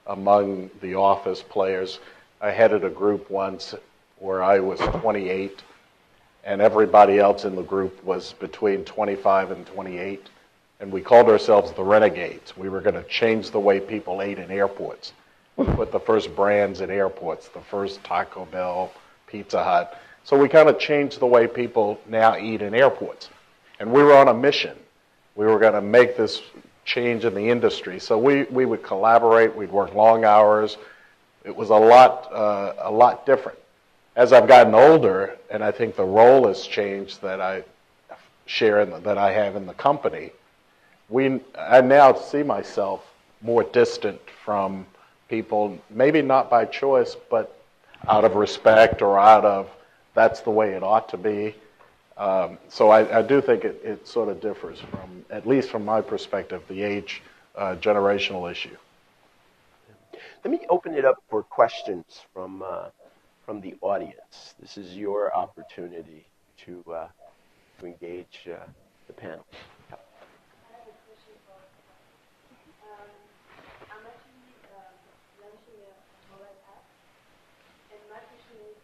among the office players. I headed a group once where I was 28, and everybody else in the group was between 25 and 28, and we called ourselves the Renegades. We were going to change the way people ate in airports. We put the first brands in airports, the first Taco Bell, Pizza Hut. So we kind of changed the way people now eat in airports. And we were on a mission. We were going to make this change in the industry. So we would collaborate. We'd work long hours. It was a lot different. As I've gotten older, and I think the role has changed that I share that I have in the company, I now see myself more distant from people, maybe not by choice, but out of respect or out of that's the way it ought to be. So I do think it sort of differs from, at least from my perspective, the age generational issue. Let me open it up for questions from the audience. This is your opportunity to engage the panel. And my question is,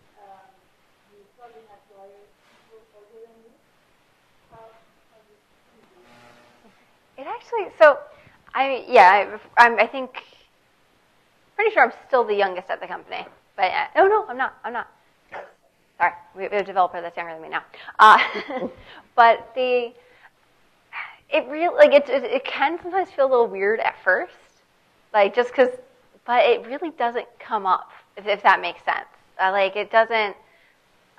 you probably have lawyers people older than you. Actually, so I think pretty sure I'm still the youngest at the company. But oh no, I'm not. Sorry, we have a developer that's younger than me now. But it can sometimes feel a little weird at first, like just because, but it really doesn't come up if that makes sense. It doesn't.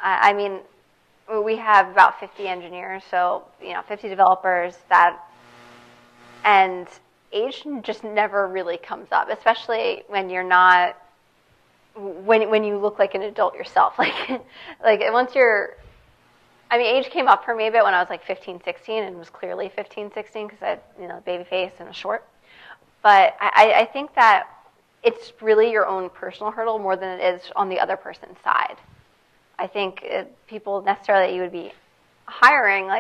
I mean, we have about 50 engineers, so 50 developers and age just never really comes up, especially when you're not. When you look like an adult yourself, like once you're, I mean, age came up for me a bit when I was like 15, 16, and was clearly 15, 16 because I had baby face and was short. But I think that it's really your own personal hurdle more than it is on the other person's side. I think people necessarily that you would be hiring,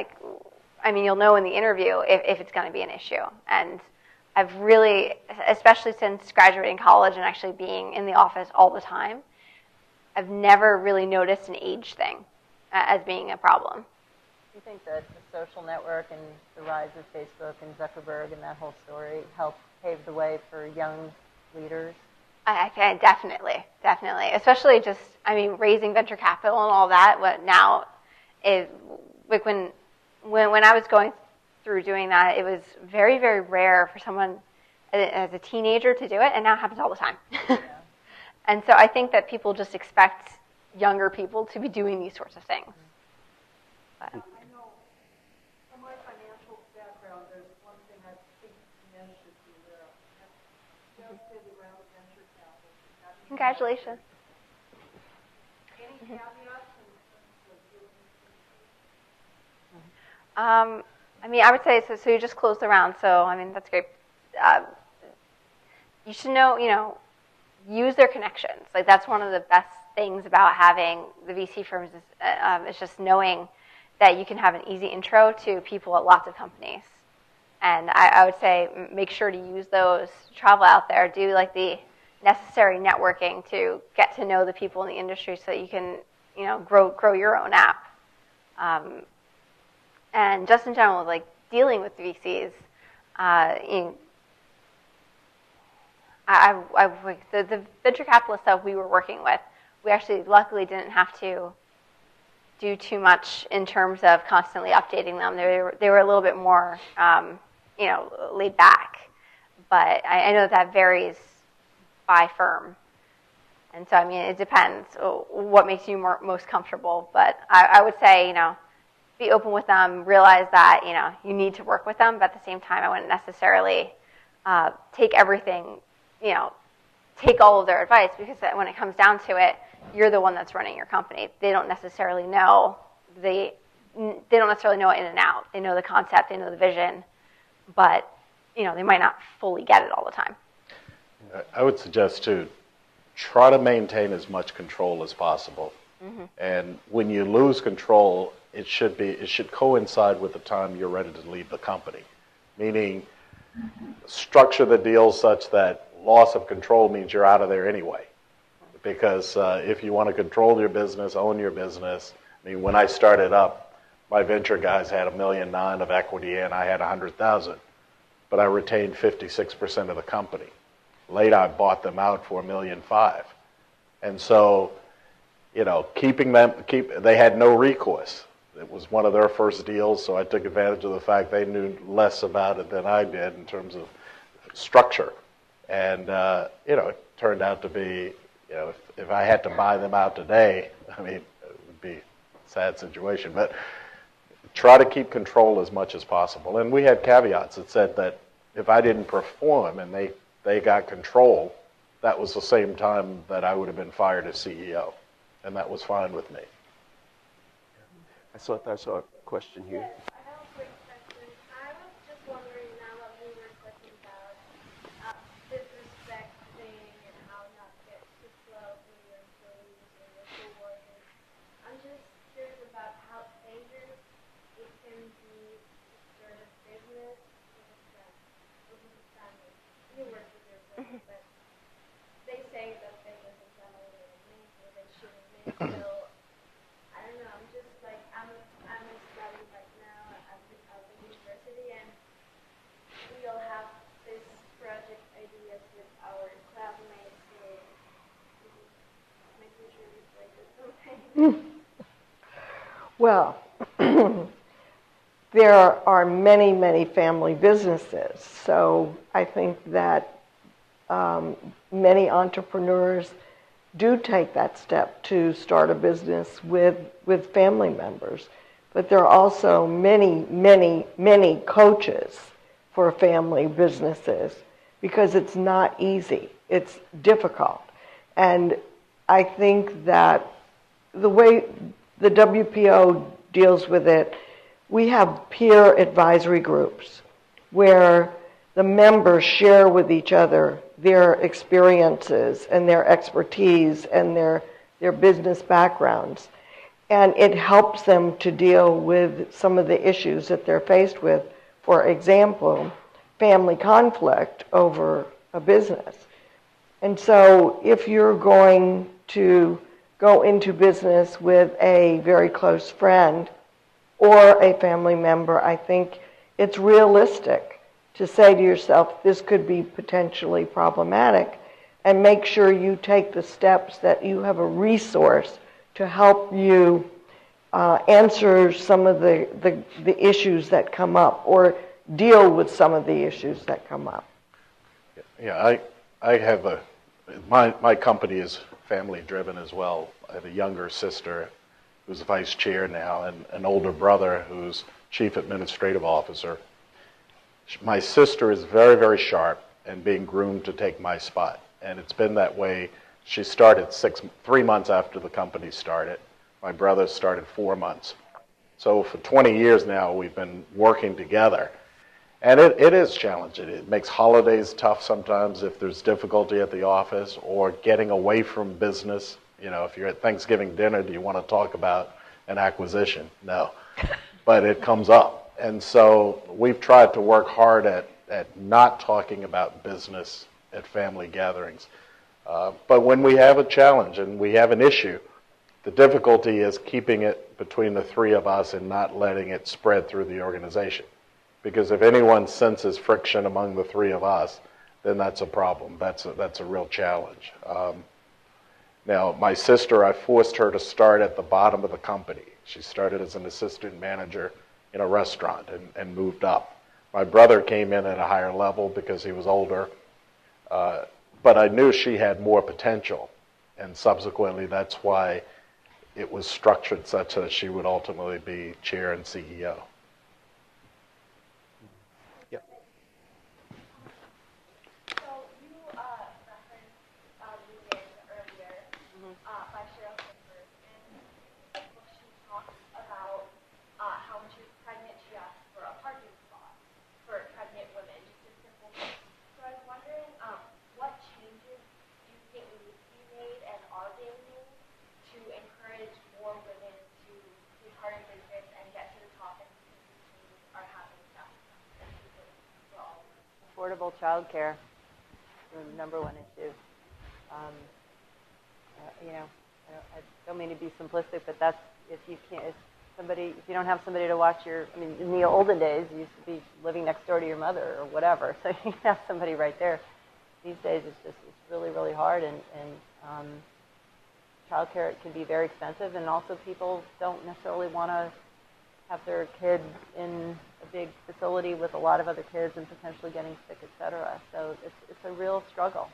you'll know in the interview if it's going to be an issue. And I've really, especially since graduating college and actually being in the office all the time, I've never really noticed an age thing as being a problem. Do you think that the social network and the rise of Facebook and Zuckerberg and that whole story helped pave the way for young leaders? I definitely. Especially just, raising venture capital and all that. What now is like when I was going through doing that, it was very, very rare for someone as a teenager to do it, and now it happens all the time. Yeah. And so I think that people just expect younger people to be doing these sorts of things. But. I know from my financial background, there's one thing I think men should be aware of. Just did the round of venture capital. Congratulations. Any caveats in terms of doing I would say, so you just closed the round, so, that's great. You should know, use their connections. That's one of the best things about having the VC firms is just knowing that you can have an easy intro to people at lots of companies. And I would say make sure to use those, travel out there, do the necessary networking to get to know the people in the industry so that you can, grow your own app. And just in general, dealing with VCs, the venture capitalists that we were working with, we actually luckily didn't have to do too much in terms of constantly updating them. They were a little bit more, laid back. But I know that varies by firm. And so, it depends what makes you most comfortable. But I would say, be open with them, realize that, you need to work with them, but at the same time, I wouldn't necessarily take everything, take all of their advice, because when it comes down to it, you're the one that's running your company. They don't necessarily know it in and out. They know the concept, they know the vision, but, they might not fully get it all the time. I would suggest, too, try to maintain as much control as possible. Mm-hmm. And when you lose control, it should coincide with the time you're ready to leave the company. Meaning, structure the deal such that loss of control means you're out of there anyway. Because if you want to control your business, own your business, when I started up, my venture guys had $1.9 million of equity and I had $100,000, but I retained 56% of the company. Later, I bought them out for $1.5 million, and so, they had no recourse. It was one of their first deals, so I took advantage of the fact they knew less about it than I did in terms of structure. And, it turned out to be, if I had to buy them out today, it would be a sad situation. But try to keep control as much as possible. And we had caveats that said that if I didn't perform and they got control, that was the same time that I would have been fired as CEO. And that was fine with me. I saw a question here. Yes, I have a quick question. I was just wondering, now that we were talking about disrespecting and how not to get too close with your employees or your coworkers, I'm just curious about how dangerous it can be to start a business with a friend or with a family. You work with your friends, but they say that business and family are linked or they shouldn't link. So I don't know. I'm just I'm studying right now, Well, there are many, many family businesses. So I think that many entrepreneurs do take that step to start a business with family members. But there are also many, many, many coaches for family businesses because it's not easy. It's difficult. And I think that the way the WPO deals with it, we have peer advisory groups where the members share with each other their experiences and their expertise and their business backgrounds. And it helps them to deal with some of the issues that they're faced with. For example, family conflict over a business. And so if you're going to go into business with a very close friend or a family member, I think it's realistic to say to yourself, this could be potentially problematic, and make sure you take the steps that you have a resource to help you answer some of the issues that come up or deal with some of the issues that come up. Yeah, I have my company is family driven as well. I have a younger sister who's vice chair now and an older brother who's chief administrative officer. My sister is very, very sharp and being groomed to take my spot. And it's been that way. She started 3 months after the company started. My brother started 4 months. So for 20 years now, we've been working together. And it is challenging. It makes holidays tough sometimes if there's difficulty at the office or getting away from business. You know, if you're at Thanksgiving dinner, do you want to talk about an acquisition? No. But it comes up. And so we've tried to work hard at not talking about business at family gatherings. But when we have a challenge and we have an issue, the difficulty is keeping it between the three of us and not letting it spread through the organization. Because if anyone senses friction among the three of us, then that's a problem. That's a real challenge. Now, my sister, I forced her to start at the bottom of the company. She started as an assistant manager in a restaurant and moved up. My brother came in at a higher level because he was older, but I knew she had more potential, and subsequently that's why it was structured such that she would ultimately be chair and CEO. Yep. So you referenced Lumen earlier by Cheryl Sandberg, and she talks about how when she was pregnant, she asked for a parking spot for pregnant women, just a simple thing. So I was wondering, what changes do you think need to be made and are being made to encourage more women to be part of business and get to the top, and these changes are happening fast for all of us? Affordable childcare, the number one issue. You know, I don't mean to be simplistic, but that's if you don't have somebody to watch I mean, in the olden days, you used to be living next door to your mother or whatever, so you have somebody right there. These days, it's really, really hard, and childcare can be very expensive, and also people don't necessarily want to have their kids in a big facility with a lot of other kids and potentially getting sick, et cetera. So it's a real struggle.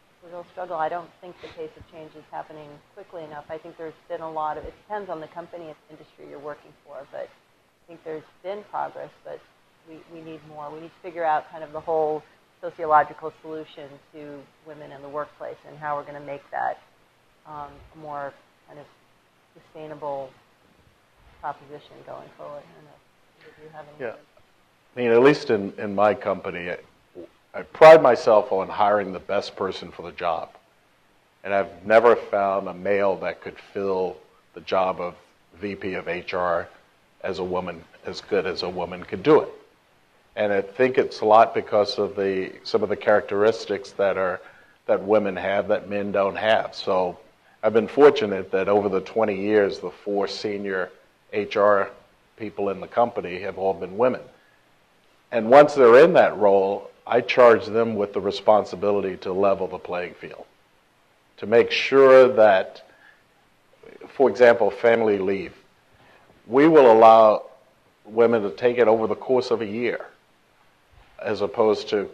It's a real struggle. I don't think the pace of change is happening quickly enough. I think there's been a lot of, it depends on the company and industry you're working for, but I think there's been progress, but we need more. We need to figure out kind of the whole sociological solution to women in the workplace and how we're going to make that a more kind of sustainable proposition going forward. I don't know if you have any. Yeah. I mean, at least in my company, I pride myself on hiring the best person for the job. And I've never found a male that could fill the job of VP of HR as a woman, as good as a woman could do it. And I think it's a lot because of some of the characteristics that women have that men don't have. So I've been fortunate that over the 20 years, the 4 senior HR people in the company have all been women. And once they're in that role, I charge them with the responsibility to level the playing field, to make sure that, for example, family leave. we will allow women to take it over the course of a year, as opposed to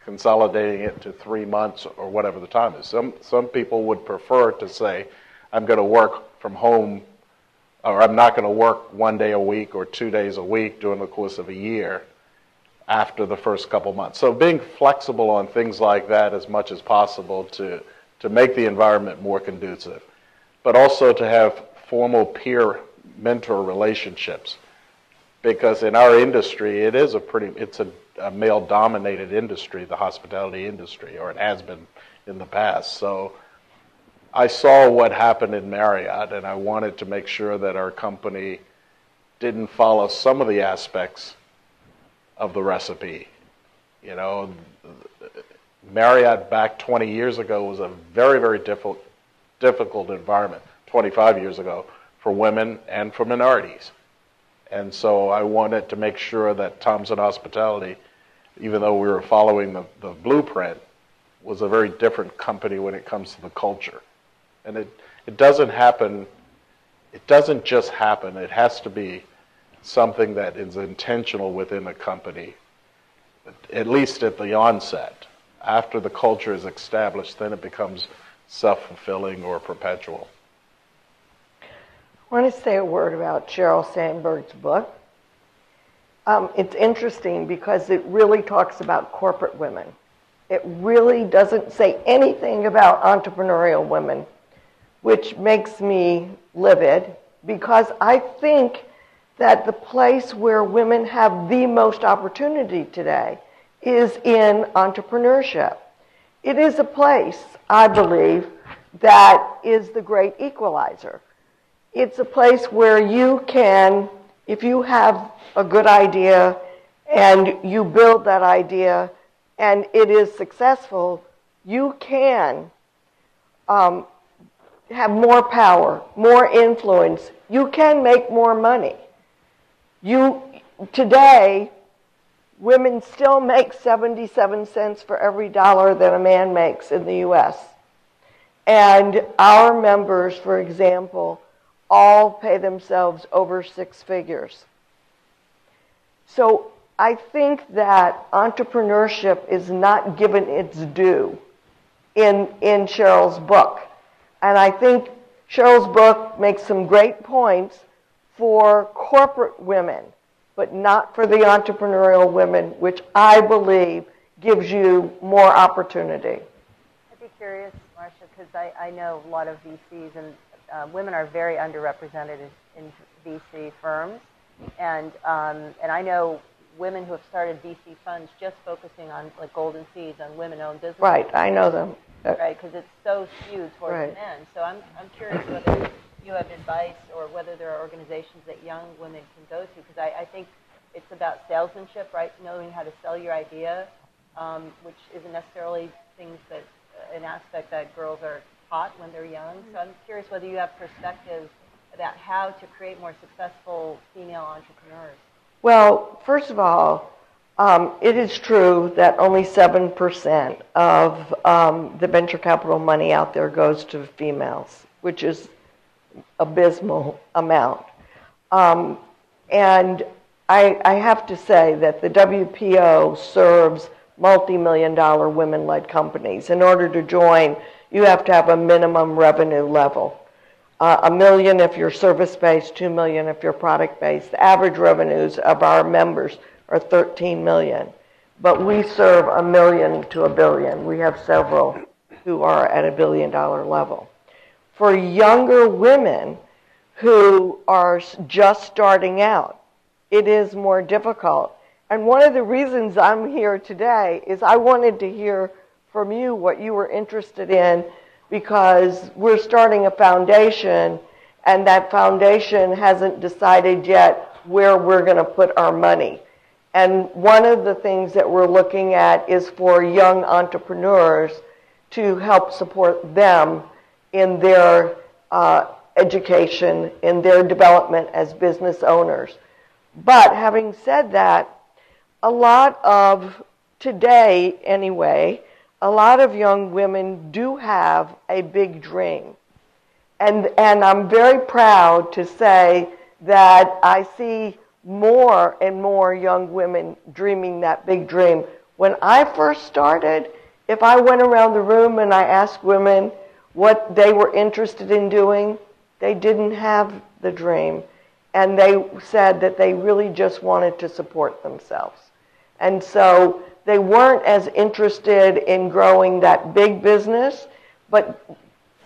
consolidating it to 3 months or whatever the time is. Some people would prefer to say, I'm going to work from home, or I'm not going to work 1 day a week or 2 days a week during the course of a year after the first couple months. So being flexible on things like that as much as possible to make the environment more conducive, but also to have formal peer mentor relationships. Because in our industry, it's a male-dominated industry, the hospitality industry, or it has been in the past. So I saw what happened in Marriott, and I wanted to make sure that our company didn't follow some of the aspects of the recipe. You know, Marriott back 20 years ago was a very, very difficult environment, 25 years ago, for women and for minorities. And so I wanted to make sure that Thompson Hospitality, even though we were following the blueprint, was a very different company when it comes to the culture. And it doesn't happen, it doesn't just happen, it has to be something that is intentional within a company, at least at the onset. After the culture is established, then it becomes self-fulfilling or perpetual. I want to say a word about Sheryl Sandberg's book. It's interesting because it really talks about corporate women. It really doesn't say anything about entrepreneurial women, which makes me livid, because I think that the place where women have the most opportunity today is in entrepreneurship. It is a place, I believe, that is the great equalizer. It's a place where you can, if you have a good idea and you build that idea and it is successful, you can have more power, more influence. You can make more money. Today, women still make 77 cents for every dollar that a man makes in the U.S. And our members, for example, all pay themselves over 6 figures. So I think that entrepreneurship is not given its due in Sheryl's book. And I think Sheryl's book makes some great points for corporate women, but not for the entrepreneurial women, which I believe gives you more opportunity. I'd be curious, Marcia, because I know a lot of VCs, and women are very underrepresented in VC firms. And I know women who have started VC funds just focusing on like golden seeds, on women-owned businesses. Right, I know them. Right, because it's so skewed towards men. So I'm curious whether you have advice or whether there are organizations that young women can go to, because I think it's about salesmanship, right? Knowing how to sell your idea, which isn't necessarily an aspect that girls are taught when they're young. So I'm curious whether you have perspective about how to create more successful female entrepreneurs. Well, first of all, it is true that only 7% of the venture capital money out there goes to females, which is abysmal amount. And I have to say that the WPO serves multi-million-dollar women-led companies. In order to join, you have to have a minimum revenue level. $1 million if you're service-based, $2 million if you're product-based. The average revenues of our members are $13 million. But we serve $1 million to $1 billion. We have several who are at $1 billion level. For younger women who are just starting out, it is more difficult. And one of the reasons I'm here today is I wanted to hear from you what you were interested in, because we're starting a foundation, and that foundation hasn't decided yet where we're going to put our money. And one of the things that we're looking at is for young entrepreneurs to help support them in their education, in their development as business owners. But having said that, a lot of, today anyway, a lot of young women do have a big dream. And I'm very proud to say that I see more and more young women dreaming that big dream. When I first started, if I went around the room and I asked women what they were interested in doing, they didn't have the dream. And they said that they really just wanted to support themselves. And so they weren't as interested in growing that big business, but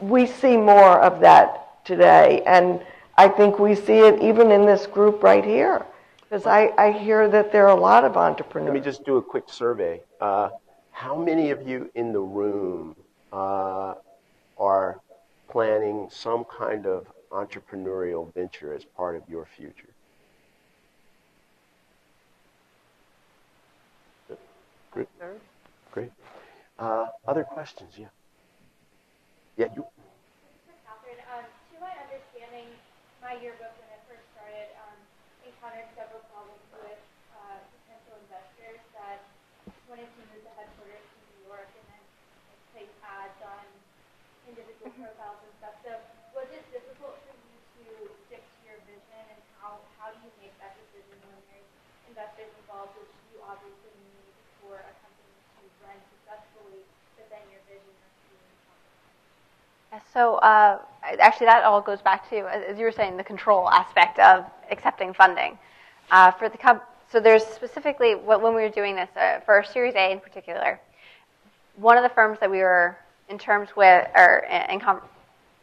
we see more of that today. And I think we see it even in this group right here, because I hear that there are a lot of entrepreneurs. Let me just do a quick survey. How many of you in the room are planning some kind of entrepreneurial venture as part of your future? Good. Great. Other questions? Yeah. Yeah, you. Catherine, to my understanding, my yearbook when it first started encountered several problems with potential investors that wanted to move the headquarters to New York and then place ads on individual profiles and stuff. So was it difficult for you to stick to your vision, and how do you make that decision when there's investors involved, which you obviously need for a company to run successfully, but then your vision has to be compromised? So actually that all goes back to, as you were saying, the control aspect of accepting funding. So there's specifically, when we were doing this, for Series A in particular, one of the firms that we were in terms with, or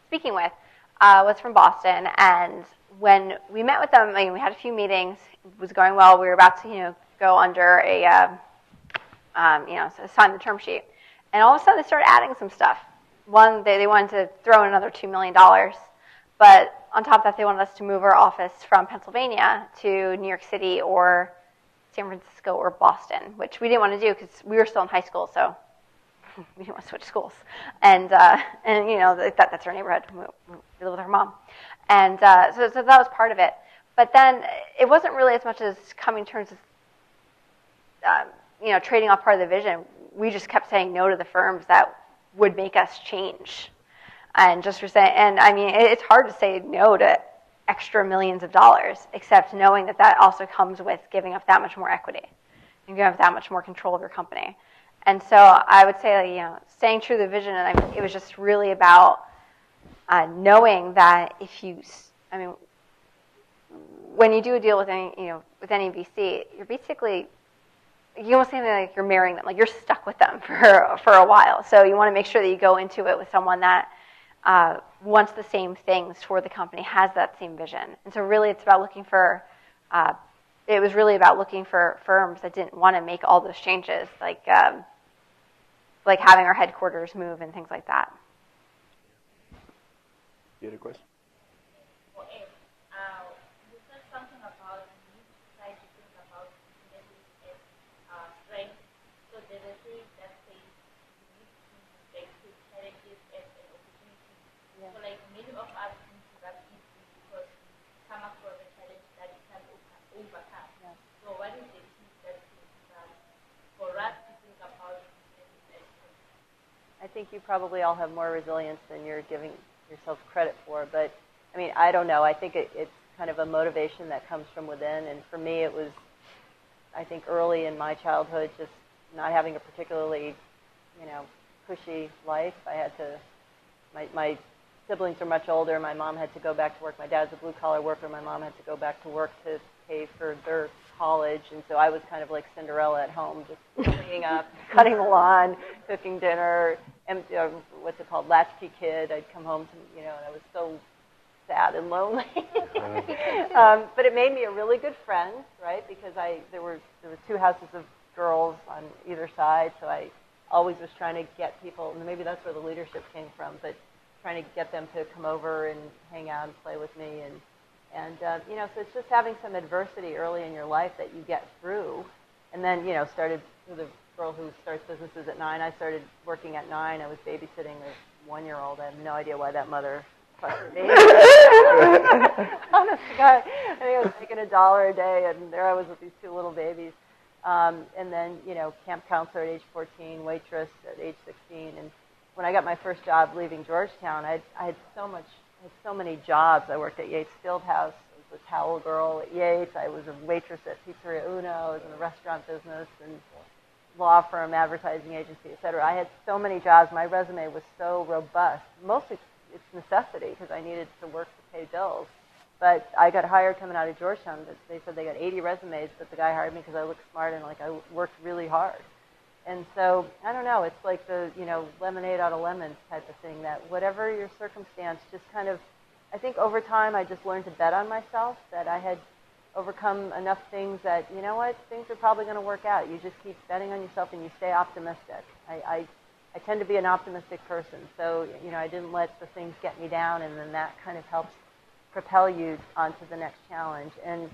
speaking with, was from Boston. And when we met with them, we had a few meetings, it was going well, we were about to go under a, sign the term sheet. And all of a sudden they started adding some stuff. One, they wanted to throw in another $2 million, but on top of that, they wanted us to move our office from Pennsylvania to New York City or San Francisco or Boston, which we didn't want to do because we were still in high school, so we didn't want to switch schools. And that's our neighborhood. We live with our mom. And so that was part of it. But then it wasn't really as much as coming to terms with, trading off part of the vision. We just kept saying no to the firms that would make us change. And just for saying, and I mean, it's hard to say no to extra millions of dollars, except knowing that that also comes with giving up that much more equity and giving up that much more control of your company. And so I would say, staying true to the vision, and it was just really about knowing that when you do a deal with any VC, you're basically, you almost say like you're marrying them, like you're stuck with them for a while. So you want to make sure that you go into it with someone that wants the same things for the company, has that same vision. And so really it's about looking for, it was really about looking for firms that didn't want to make all those changes, like having our headquarters move and things like that. You had a question? You said something about you try to think about business as strength. So there is a that says you need to take challenges as an opportunity. Yeah. So like many of us think that easy because we come across a challenge that we can overcome. Yeah. So what is the key that for us to think about business as strength? I think you probably all have more resilience than you're giving yourself credit for, but I mean, I don't know. I think it's kind of a motivation that comes from within, and for me it was, I think early in my childhood, just not having a particularly, cushy life. I had to, my siblings are much older. My mom had to go back to work. My dad's a blue-collar worker. My mom had to go back to work to pay for their college, and so I was kind of like Cinderella at home, just cleaning up, cutting the lawn, cooking dinner, and what's it called, latchkey kid. I'd come home to, and I was so sad and lonely. But it made me a really good friend, right? Because there were 2 houses of girls on either side, so I always was trying to get people, and maybe that's where the leadership came from, but trying to get them to come over and hang out and play with me, and so it's just having some adversity early in your life that you get through, and then started with a girl who starts businesses at 9. I started working at 9. I was babysitting a 1-year-old. I have no idea why that mother trusted me. Honest to God, I think I was making $1 a day, and there I was with these 2 little babies. And then camp counselor at age 14, waitress at age 16, and when I got my first job leaving Georgetown, I had so many jobs. I worked at Yates Fieldhouse. I was the towel girl at Yates. I was a waitress at Pizzeria Uno. I was in the restaurant business and law firm, advertising agency, et cetera. I had so many jobs. My resume was so robust. Mostly it's necessity because I needed to work to pay bills. But I got hired coming out of Georgetown. They said they got 80 resumes, but the guy hired me because I looked smart and like I worked really hard. And so, I don't know, it's like the, lemonade out of lemons type of thing, that whatever your circumstance, just kind of, I think over time I just learned to bet on myself, that I had overcome enough things that, you know what, things are probably going to work out. You just keep betting on yourself and you stay optimistic. I tend to be an optimistic person, so, I didn't let the things get me down, and then that kind of helps propel you onto the next challenge. And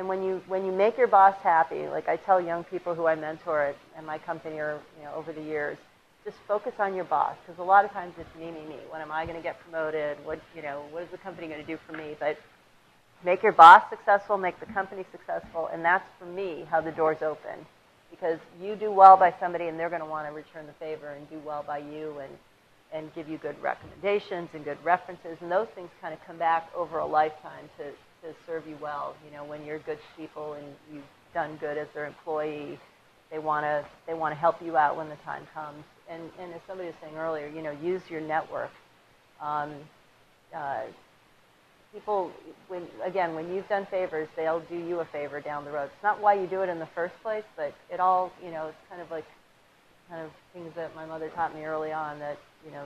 when you make your boss happy, like I tell young people who I mentor at my company or over the years, just focus on your boss, because a lot of times it's me. When am I going to get promoted? What is the company going to do for me? But make your boss successful, make the company successful, and that's for me how the doors open, because you do well by somebody and they're going to want to return the favor and do well by you and give you good recommendations and good references, and those things kind of come back over a lifetime to serve you well. When you're good to people and you've done good as their employee, they want to help you out when the time comes. And as somebody was saying earlier, use your network. People, when you've done favors, they'll do you a favor down the road. It's not why you do it in the first place, but it all, it's kind of things that my mother taught me early on, that,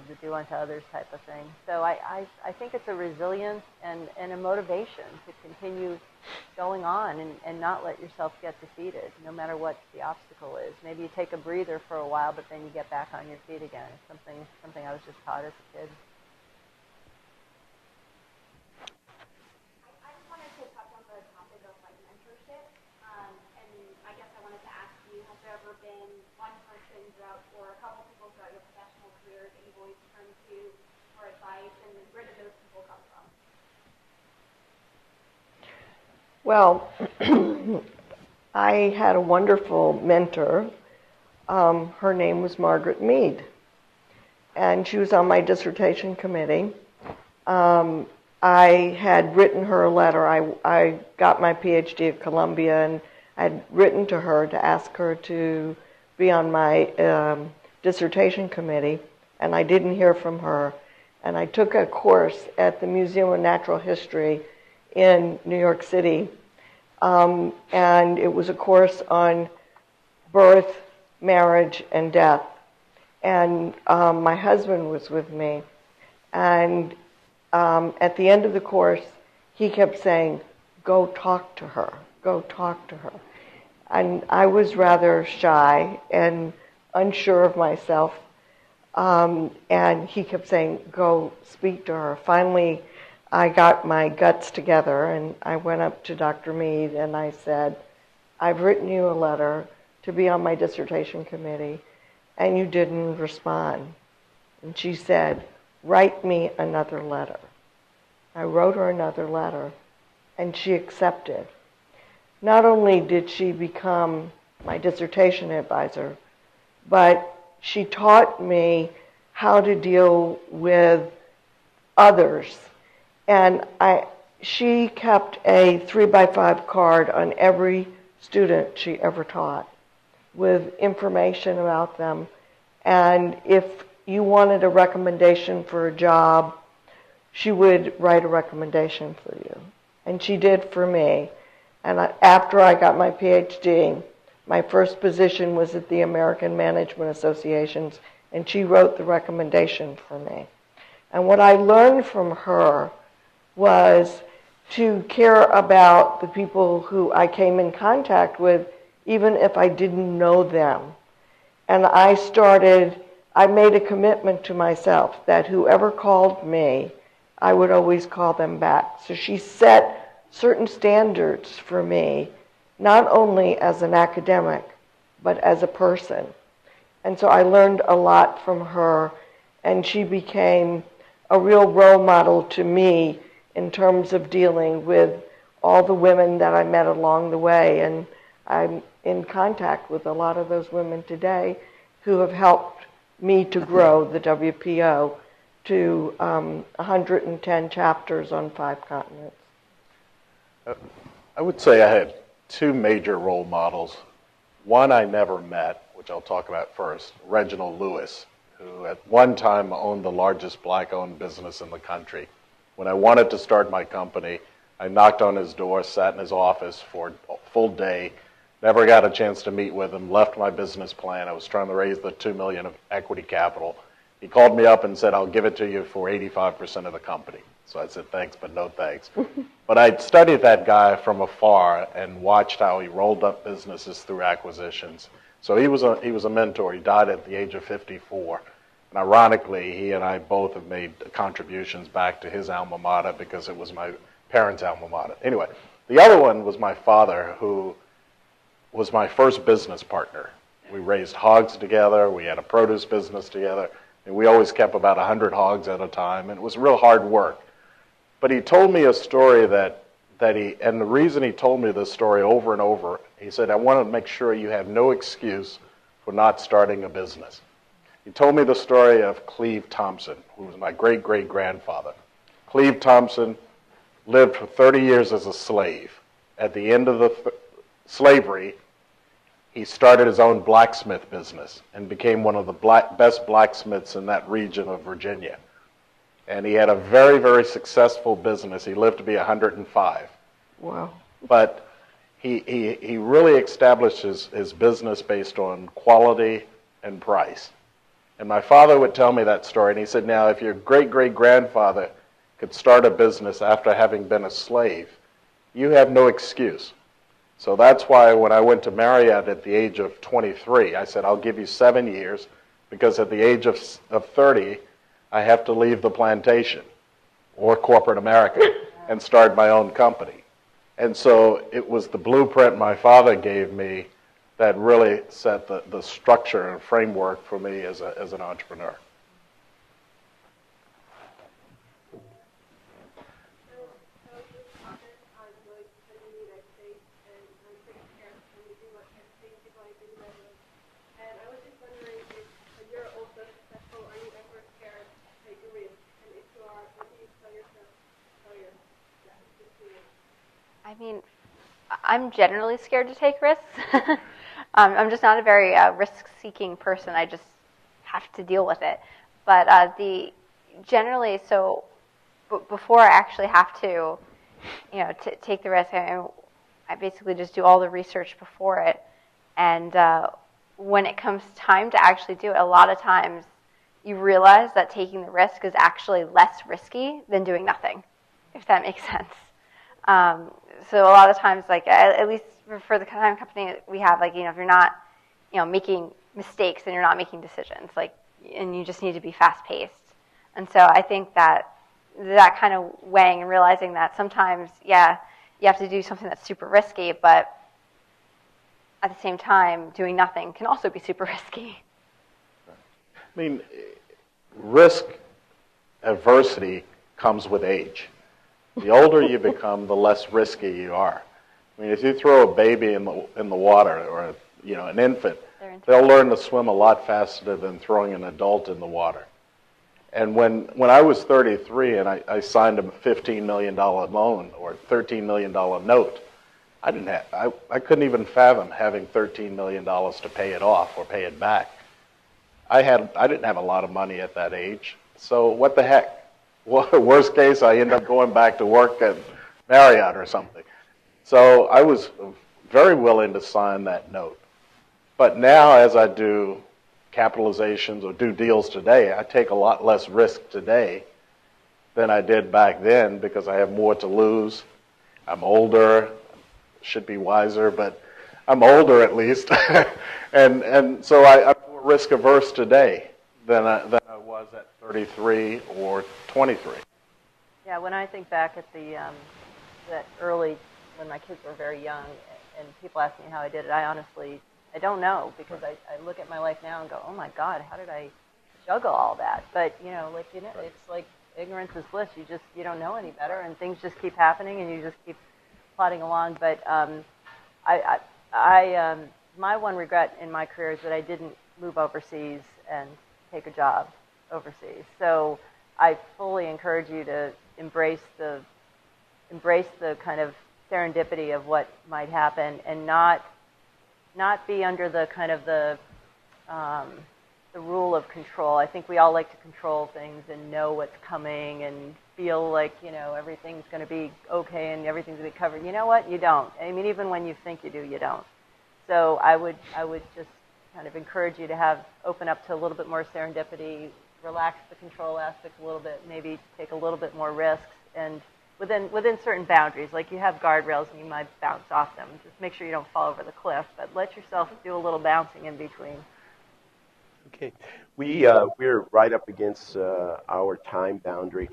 the do unto others type of thing. So I think it's a resilience and a motivation to continue going on and not let yourself get defeated, no matter what the obstacle is. Maybe you take a breather for a while, but then you get back on your feet again. It's something I was just taught as a kid. I just wanted to touch on the topic of mentorship. And I guess I wanted to ask you, has there ever been one person or a couple people throughout your professional career that you've always turned to for advice, and where did those people come from? Well, I had a wonderful mentor. Her name was Margaret Mead, and she was on my dissertation committee. I had written her a letter. I got my PhD at Columbia, and I'd written to her to ask her to be on my dissertation committee, and I didn't hear from her. And I took a course at the Museum of Natural History in New York City, and it was a course on birth, marriage, and death. And my husband was with me, and at the end of the course, he kept saying, "Go talk to her, go talk to her." And I was rather shy and unsure of myself, and he kept saying, "Go speak to her." Finally, I got my guts together, and I went up to Dr. Mead, and I said, "I've written you a letter to be on my dissertation committee, and you didn't respond." And she said, "Write me another letter." I wrote her another letter, and she accepted. Not only did she become my dissertation advisor, but she taught me how to deal with others. And she kept a 3x5 card on every student she ever taught with information about them. And if you wanted a recommendation for a job, she would write a recommendation for you. And she did for me. And after I got my PhD, my first position was at the American Management Associations, and she wrote the recommendation for me. And what I learned from her was to care about the people who I came in contact with, even if I didn't know them. And I made a commitment to myself that whoever called me, I would always call them back. So she set certain standards for me, not only as an academic, but as a person. And so I learned a lot from her, and she became a real role model to me in terms of dealing with all the women that I met along the way. And I'm in contact with a lot of those women today who have helped me to grow the WPO to 110 chapters on 5 continents. I would say I had two major role models. One I never met, which I'll talk about first, Reginald Lewis, who at one time owned the largest black-owned business in the country. When I wanted to start my company, I knocked on his door, sat in his office for a full day, never got a chance to meet with him, left my business plan. I was trying to raise the $2 million of equity capital. He called me up and said, I'll give it to you for 85% of the company. So I said, thanks, but no thanks. But I studied that guy from afar and watched how he rolled up businesses through acquisitions. So he was a mentor. He died at the age of 54. And ironically, he and I both have made contributions back to his alma mater because it was my parents' alma mater. Anyway, the other one was my father, who was my first business partner. We raised hogs together. We had a produce business together. And we always kept about 100 hogs at a time. And it was real hard work. But he told me a story and the reason he told me this story over and over, he said, I want to make sure you have no excuse for not starting a business. He told me the story of Cleve Thompson, who was my great-great-grandfather. Cleve Thompson lived for 30 years as a slave. At the end of the slavery, he started his own blacksmith business and became one of the best blacksmiths in that region of Virginia. And he had a very, very successful business. He lived to be 105. Wow. But he really established his business based on quality and price. And my father would tell me that story, and he said, now, if your great-great-grandfather could start a business after having been a slave, you have no excuse. So that's why when I went to Marriott at the age of 23, I said, I'll give you 7 years, because at the age of 30, I have to leave the plantation or corporate America and start my own company. And so it was the blueprint my father gave me that really set the structure and framework for me as an entrepreneur. I mean, I'm generally scared to take risks. I'm just not a very risk-seeking person. I just have to deal with it. But generally, so before I actually have to, take the risk, I basically just do all the research before it. And when it comes time to actually do it, a lot of times you realize that taking the risk is actually less risky than doing nothing, if that makes sense. So a lot of times, like at least for the kind of company we have, like if you're not, making mistakes and you're not making decisions, and you just need to be fast-paced. And so I think that kind of weighing and realizing that sometimes, yeah, you have to do something that's super risky, but at the same time, doing nothing can also be super risky. I mean, risk adversity comes with age. The older you become, the less risky you are. I mean, if you throw a baby in the water, or an infant, they'll learn to swim a lot faster than throwing an adult in the water. And when I was 33 and I signed a $15 million loan or $13 million note, I couldn't even fathom having $13 million to pay it off or pay it back. I didn't have a lot of money at that age, so what the heck? Well, worst case, I end up going back to work at Marriott or something. So I was very willing to sign that note. But now, as I do capitalizations or do deals today, I take a lot less risk today than I did back then because I have more to lose. I'm older, should be wiser, but I'm older at least. and so I'm more risk averse today than I was at 33 or 23. Yeah, when I think back at that early, when my kids were very young, and people ask me how I did it, I don't know, because I look at my life now and go, oh my God, how did I juggle all that? But it's like ignorance is bliss. You don't know any better, and things just keep happening, and you just keep plodding along. But my one regret in my career is that I didn't move overseas and take a job overseas. So I fully encourage you to embrace the kind of serendipity of what might happen, and not be under the kind of the rule of control. I think we all like to control things and know what's coming and feel like, everything's going to be okay and everything's going to be covered. You know what? You don't. I mean, even when you think you do, you don't. So I would just kind of encourage you to open up to a little bit more serendipity, relax the control aspect a little bit, maybe take a little bit more risks, and within certain boundaries. Like, you have guardrails and you might bounce off them. Just make sure you don't fall over the cliff, but let yourself do a little bouncing in between. Okay, we're right up against our time boundary.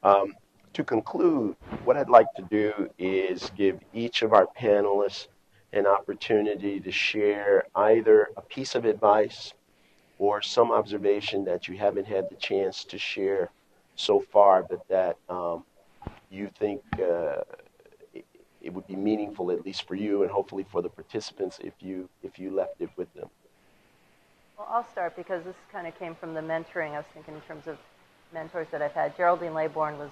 To conclude, what I'd like to do is give each of our panelists an opportunity to share either a piece of advice or some observation that you haven't had the chance to share so far, but that you think it would be meaningful, at least for you and hopefully for the participants, if you left it with them. Well, I'll start because this kind of came from the mentoring. I was thinking in terms of mentors that I've had. Geraldine Laybourne was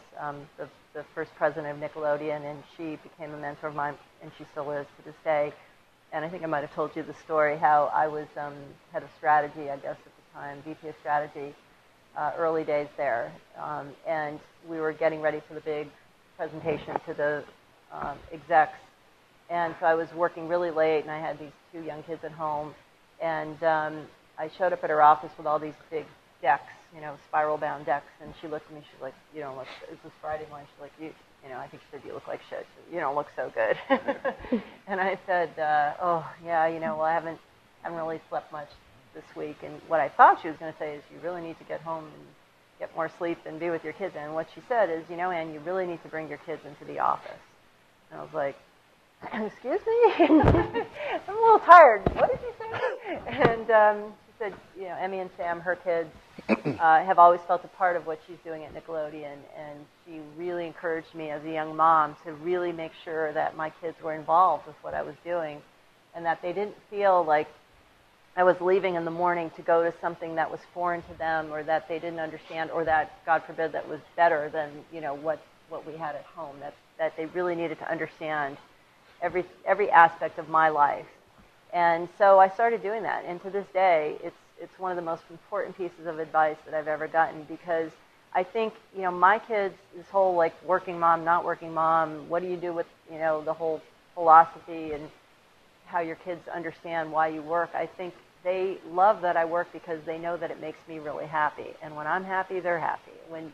the first president of Nickelodeon, and she became a mentor of mine, and she still is to this day. And I think I might have told you the story how I was head of strategy, I guess, at the time, VP of strategy, early days there. And we were getting ready for the big presentation to the execs. And so I was working really late, and I had these 2 young kids at home. And I showed up at her office with all these big decks, spiral-bound decks, and she looked at me. She's like, "You don't look." It was Friday morning. She's like, I think she said, "You look like shit. You don't look so good." And I said, "Oh, yeah, well, I haven't really slept much this week." And what I thought she was going to say is, "You really need to get home and get more sleep and be with your kids." And what she said is, Ann, you really need to bring your kids into the office. And I was like, "Excuse me? I'm a little tired. What did you say?" And she said, Emmy and Sam, her kids, have always felt a part of what she's doing at Nickelodeon, and she really encouraged me as a young mom to really make sure that my kids were involved with what I was doing, and that they didn't feel like I was leaving in the morning to go to something that was foreign to them, or that they didn't understand, or that, God forbid, that was better than what we had at home. That they really needed to understand every aspect of my life. And so I started doing that, and to this day, it's one of the most important pieces of advice that I've ever gotten, because I think, my kids, this whole like working mom, not working mom, what do you do with, the whole philosophy and how your kids understand why you work. I think they love that I work because they know that it makes me really happy. And when I'm happy, they're happy. When,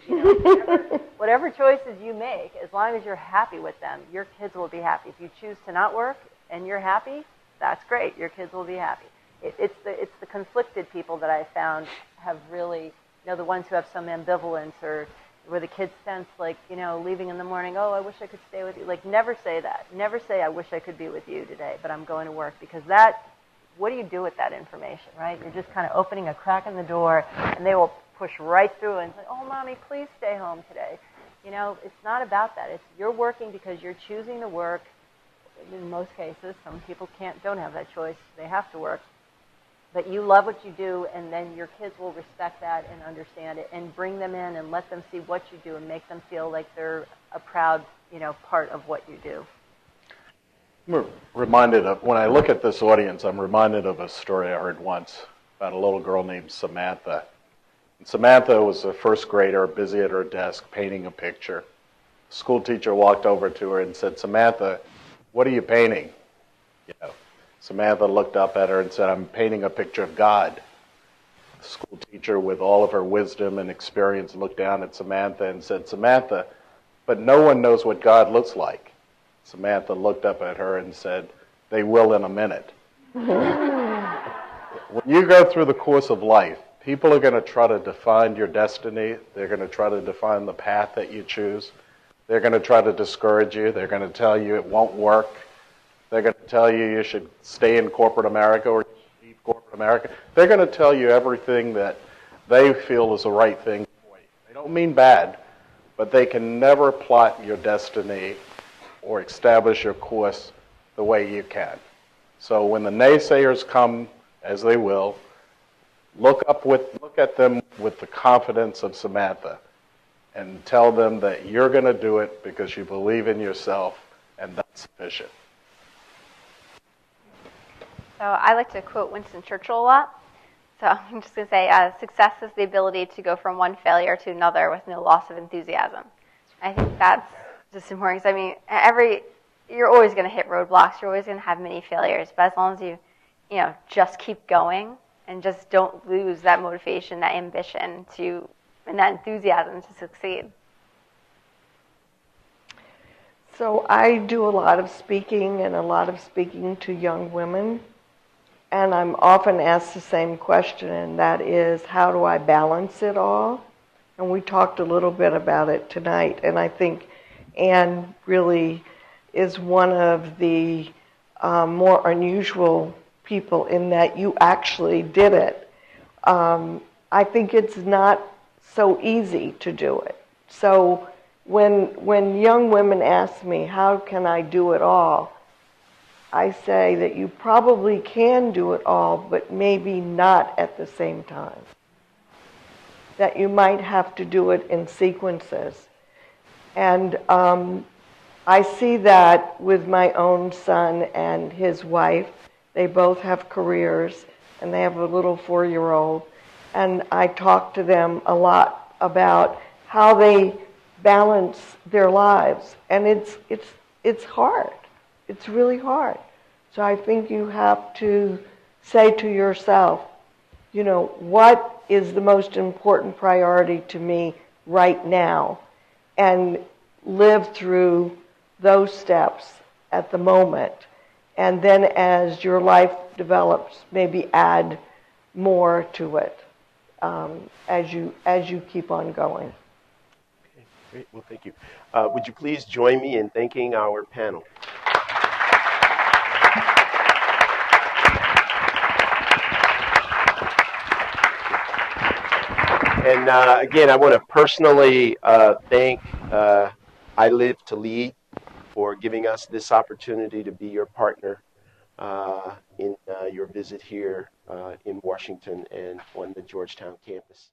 whatever choices you make, as long as you're happy with them, your kids will be happy. If you choose to not work and you're happy, that's great. Your kids will be happy. It's the conflicted people that I found have really, the ones who have some ambivalence, or where the kids sense like, leaving in the morning, "Oh, I wish I could stay with you." Like, never say that. Never say, "I wish I could be with you today, but I'm going to work," because what do you do with that information, right? You're just kind of opening a crack in the door, and they will push right through and say, "Oh, Mommy, please stay home today." It's not about that. It's you're working because you're choosing to work. In most cases, some people don't have that choice. They have to work. But you love what you do, and then your kids will respect that and understand it, and bring them in and let them see what you do and make them feel like they're a proud, part of what you do. I'm reminded of, when I look at this audience, I'm reminded of a story I heard once about a little girl named Samantha. And Samantha was a first grader, busy at her desk, painting a picture. The school teacher walked over to her and said, "Samantha, what are you painting?" Samantha looked up at her and said, "I'm painting a picture of God." The school teacher, with all of her wisdom and experience, looked down at Samantha and said, "Samantha, but no one knows what God looks like." Samantha looked up at her and said, "They will in a minute." When you go through the course of life, people are going to try to define your destiny. They're going to try to define the path that you choose. They're going to try to discourage you. They're going to tell you it won't work. They're going to tell you should stay in corporate America or leave corporate America. They're going to tell you everything that they feel is the right thing for you. They don't mean bad, but they can never plot your destiny or establish your course the way you can. So when the naysayers come, as they will, look at them with the confidence of Samantha and tell them that you're going to do it because you believe in yourself and that's sufficient. So I like to quote Winston Churchill a lot. So I'm just going to say, success is the ability to go from one failure to another with no loss of enthusiasm. I think that's just important because, I mean, you're always going to hit roadblocks. You're always going to have many failures. But as long as you just keep going and just don't lose that motivation, that ambition and that enthusiasm to succeed. So I do a lot of speaking and a lot of speaking to young women. And I'm often asked the same question, and that is, how do I balance it all? And we talked a little bit about it tonight. And I think Anne really is one of the more unusual people in that you actually did it. I think it's not so easy to do it. So when young women ask me, how can I do it all? I say that you probably can do it all, but maybe not at the same time. That you might have to do it in sequences. And I see that with my own son and his wife. They both have careers, and they have a little 4-year-old. And I talk to them a lot about how they balance their lives. And it's hard. It's really hard. So I think you have to say to yourself, what is the most important priority to me right now? And live through those steps at the moment. And then as your life develops, maybe add more to it as you keep on going. Okay, great. Well, thank you. Would you please join me in thanking our panel? And again, I want to personally thank Live2lead for giving us this opportunity to be your partner in your visit here in Washington and on the Georgetown campus.